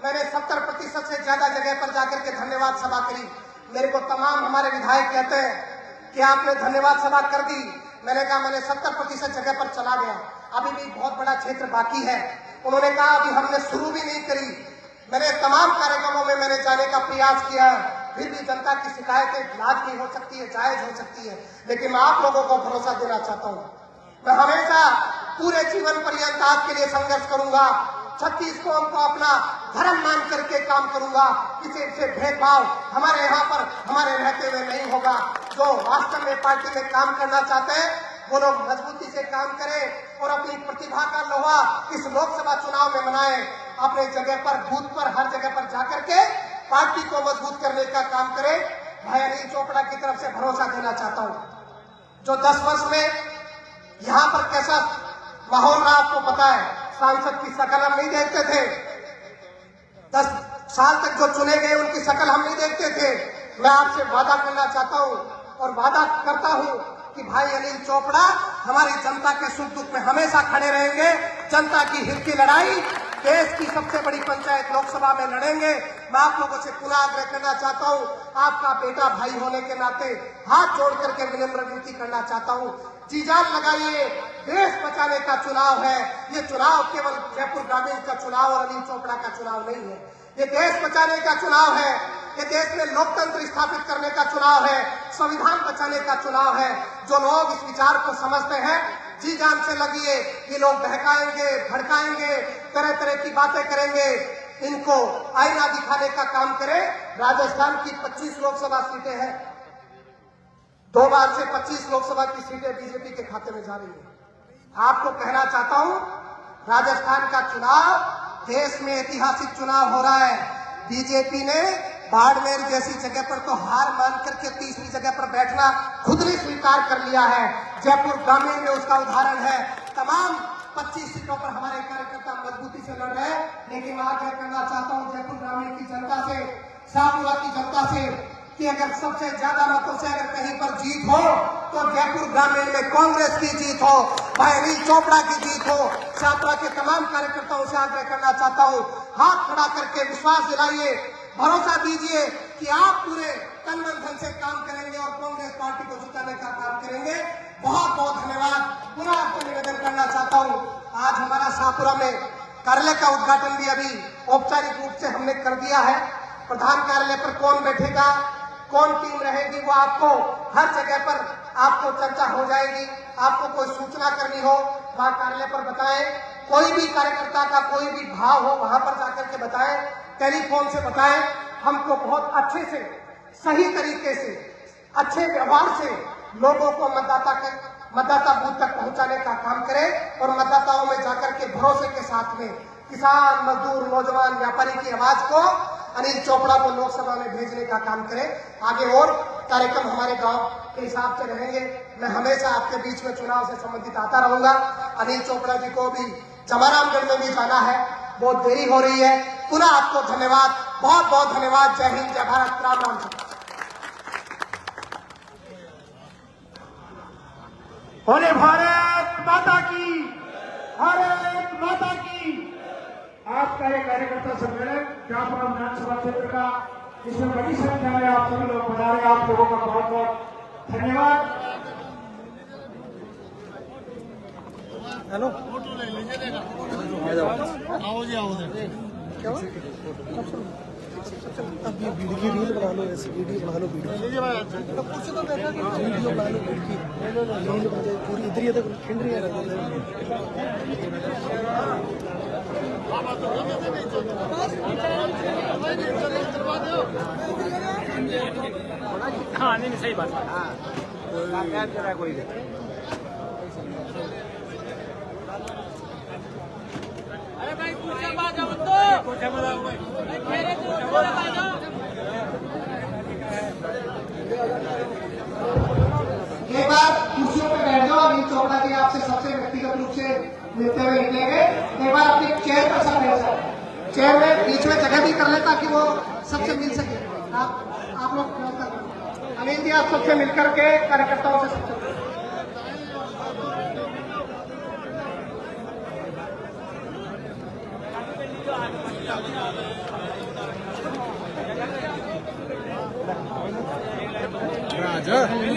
मैंने 70% से ज्यादा जगह पर जाकर के धन्यवाद सभा करी। मेरे को तमाम हमारे विधायक कहते हैं कि आपने धन्यवाद सभा कर दी। मैंने कहा मैंने 70% जगह पर चला गया, अभी भी बहुत बड़ा क्षेत्र बाकी है। उन्होंने कहा अभी हमने शुरू भी नहीं करी। मैंने तमाम कार्यक्रमों में मैंने जाने का प्रयास किया, फिर भी जनता की शिकायतें लाज की हो सकती है, जायज हो सकती है, लेकिन मैं आप लोगों को भरोसा देना चाहता हूँ, मैं हमेशा पूरे जीवन पर्यंत आपके लिए संघर्ष करूंगा। 36 कौम को अपना धर्म मान करके काम करूंगा। किसी से भेदभाव हमारे यहाँ पर हमारे रहते हुए नहीं होगा। जो वास्तव में पार्टी में काम करना चाहते हैं वो लोग मजबूती से काम करें और अपनी प्रतिभा का लोहा इस लोकसभा चुनाव में बनाएं। अपने जगह पर, बूथ पर, हर जगह पर जाकर के पार्टी को मजबूत करने का काम करें। भाई अनिल चोपड़ा की तरफ से भरोसा देना चाहता हूँ, जो 10 वर्ष में यहाँ पर कैसा माहौल रहा आपको पता है। सांसद की शकल हम नहीं देखते थे, 10 साल तक जो चुने गए उनकी शकल हम नहीं देखते थे। मैं आपसे वादा करना चाहता हूँ और वादा करता हूँ कि भाई अनिल चोपड़ा हमारी जनता के सुख दुख में हमेशा खड़े रहेंगे। जनता की हित की लड़ाई देश की सबसे बड़ी पंचायत लोकसभा में लड़ेंगे। मैं आप लोगों से पुनः आग्रह करना चाहता हूँ, आपका बेटा भाई होने के नाते हाथ जोड़ करके विनम्र विनती करना चाहता हूँ, जी जान लगाइए। देश बचाने का चुनाव है ये। चुनाव केवल जयपुर ग्रामीण का चुनाव और अनिल चोपड़ा का चुनाव नहीं है, ये देश बचाने का चुनाव है। ये देश में लोकतंत्र स्थापित करने का चुनाव है, संविधान बचाने का चुनाव है। जो लोग इस विचार को समझते हैं जी जान से लगिए। ये लोग बहकाएंगे, भड़काएंगे, तरह तरह की बातें करेंगे, इनको आईना दिखाने का काम करें। राजस्थान की 25 लोकसभा सीटें हैं, 2 बार से 25 लोकसभा की सीटें बीजेपी के खाते में जा रही है। आपको कहना चाहता हूं, राजस्थान का चुनाव देश में ऐतिहासिक चुनाव हो रहा है। बीजेपी ने बाड़मेर जैसी जगह पर तो हार मान करके 30वीं जगह पर बैठना खुद ने स्वीकार कर लिया है। जयपुर ग्रामीण में उसका उदाहरण है। तमाम 25 सीटों पर हमारे कार्यकर्ता मजबूती से लड़ रहे हैं, लेकिन मैं आग्रह करना चाहता हूं जयपुर ग्रामीण की जनता से, शाहपुरा की जनता से कि अगर सबसे ज्यादा मतों से अगर कहीं पर जीत हो तो जयपुर ग्रामीण में कांग्रेस की जीत हो, भाई अनिल चोपड़ा की जीत हो। शाहपुरा के तमाम कार्यकर्ताओं से आग्रह करना चाहता हूं, हाथ खड़ा करके विश्वास दिलाइए, भरोसा दीजिए कि आप पूरे तन मन धन से काम करेंगे और कांग्रेस पार्टी को जिताने का काम करेंगे। बहुत बहुत धन्यवाद। पुनः आपको निवेदन करना चाहता हूँ, आज हमारा शाहपुरा में कार्यालय का उद्घाटन भी अभी औपचारिक रूप से हमने कर दिया है। प्रधान कार्यालय पर कौन बैठेगा, कौन टीम रहेगी, वो आपको हर जगह पर आपको चर्चा हो जाएगी। आपको कोई सूचना करनी हो वहाँ कार्यालय पर बताएं। कोई भी कार्यकर्ता का कोई भी भाव हो वहां पर जाकर के बताएं, टेलीफोन से बताएं। हमको बहुत अच्छे से, सही तरीके से, अच्छे व्यवहार से लोगों को मतदाता बूथ तक पहुंचाने का काम करें और मतदाताओं में जाकर के भरोसे के साथ में किसान, मजदूर, नौजवान, व्यापारी की आवाज को, अनिल चोपड़ा को लोकसभा में भेजने का काम करें। आगे और कार्यक्रम हमारे गांव के हिसाब से रहेंगे। मैं हमेशा आपके बीच में चुनाव से संबंधित आता रहूंगा। अनिल चोपड़ा जी को भी जमारामगढ़ में भी जाना है, बहुत देरी हो रही है। पुनः आपको धन्यवाद, बहुत बहुत धन्यवाद। जय हिंद, जय भारत, राम राम। बोले भारत माता की, भारत माता की। आज का ये कार्यकर्ता सम्मेलन शाहपुरा विधानसभा क्षेत्र का, जिसमें बड़ी संख्या में आप सभी लोग पधारे, आप लोगों का बहुत बहुत धन्यवाद। हेलो, फोटो ले लीजिए, आओ जी, आओ। क्या अब ये भीड़ की रील बना लो, ऐसी वीडियो बना लो, वीडियो वीडियो बना लो, भीड़ की रील बन जाए पूरी। इधर ही तक खिंड रही है। हाँ नहीं सही बात है। कोई अरे भाई पूछे बात तो एक बार कुर्सियों पे बैठ जाओ। अनिल चोपड़ा जी आपसे सबसे व्यक्तिगत रूप से मिलते हुए निकलेंगे। एक बार अपनी चेयर पर सब बैठ जाओ। चेयर में बीच में जगह भी कर ले ताकि वो सबसे मिल सके। आप लोग अनिल जी आप सबसे मिलकर के कार्यकर्ताओं से सबसे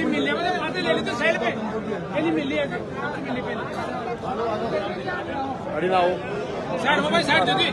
मिलने वाले बातें ले ली तो साइड पे मिली है साइड दे दी।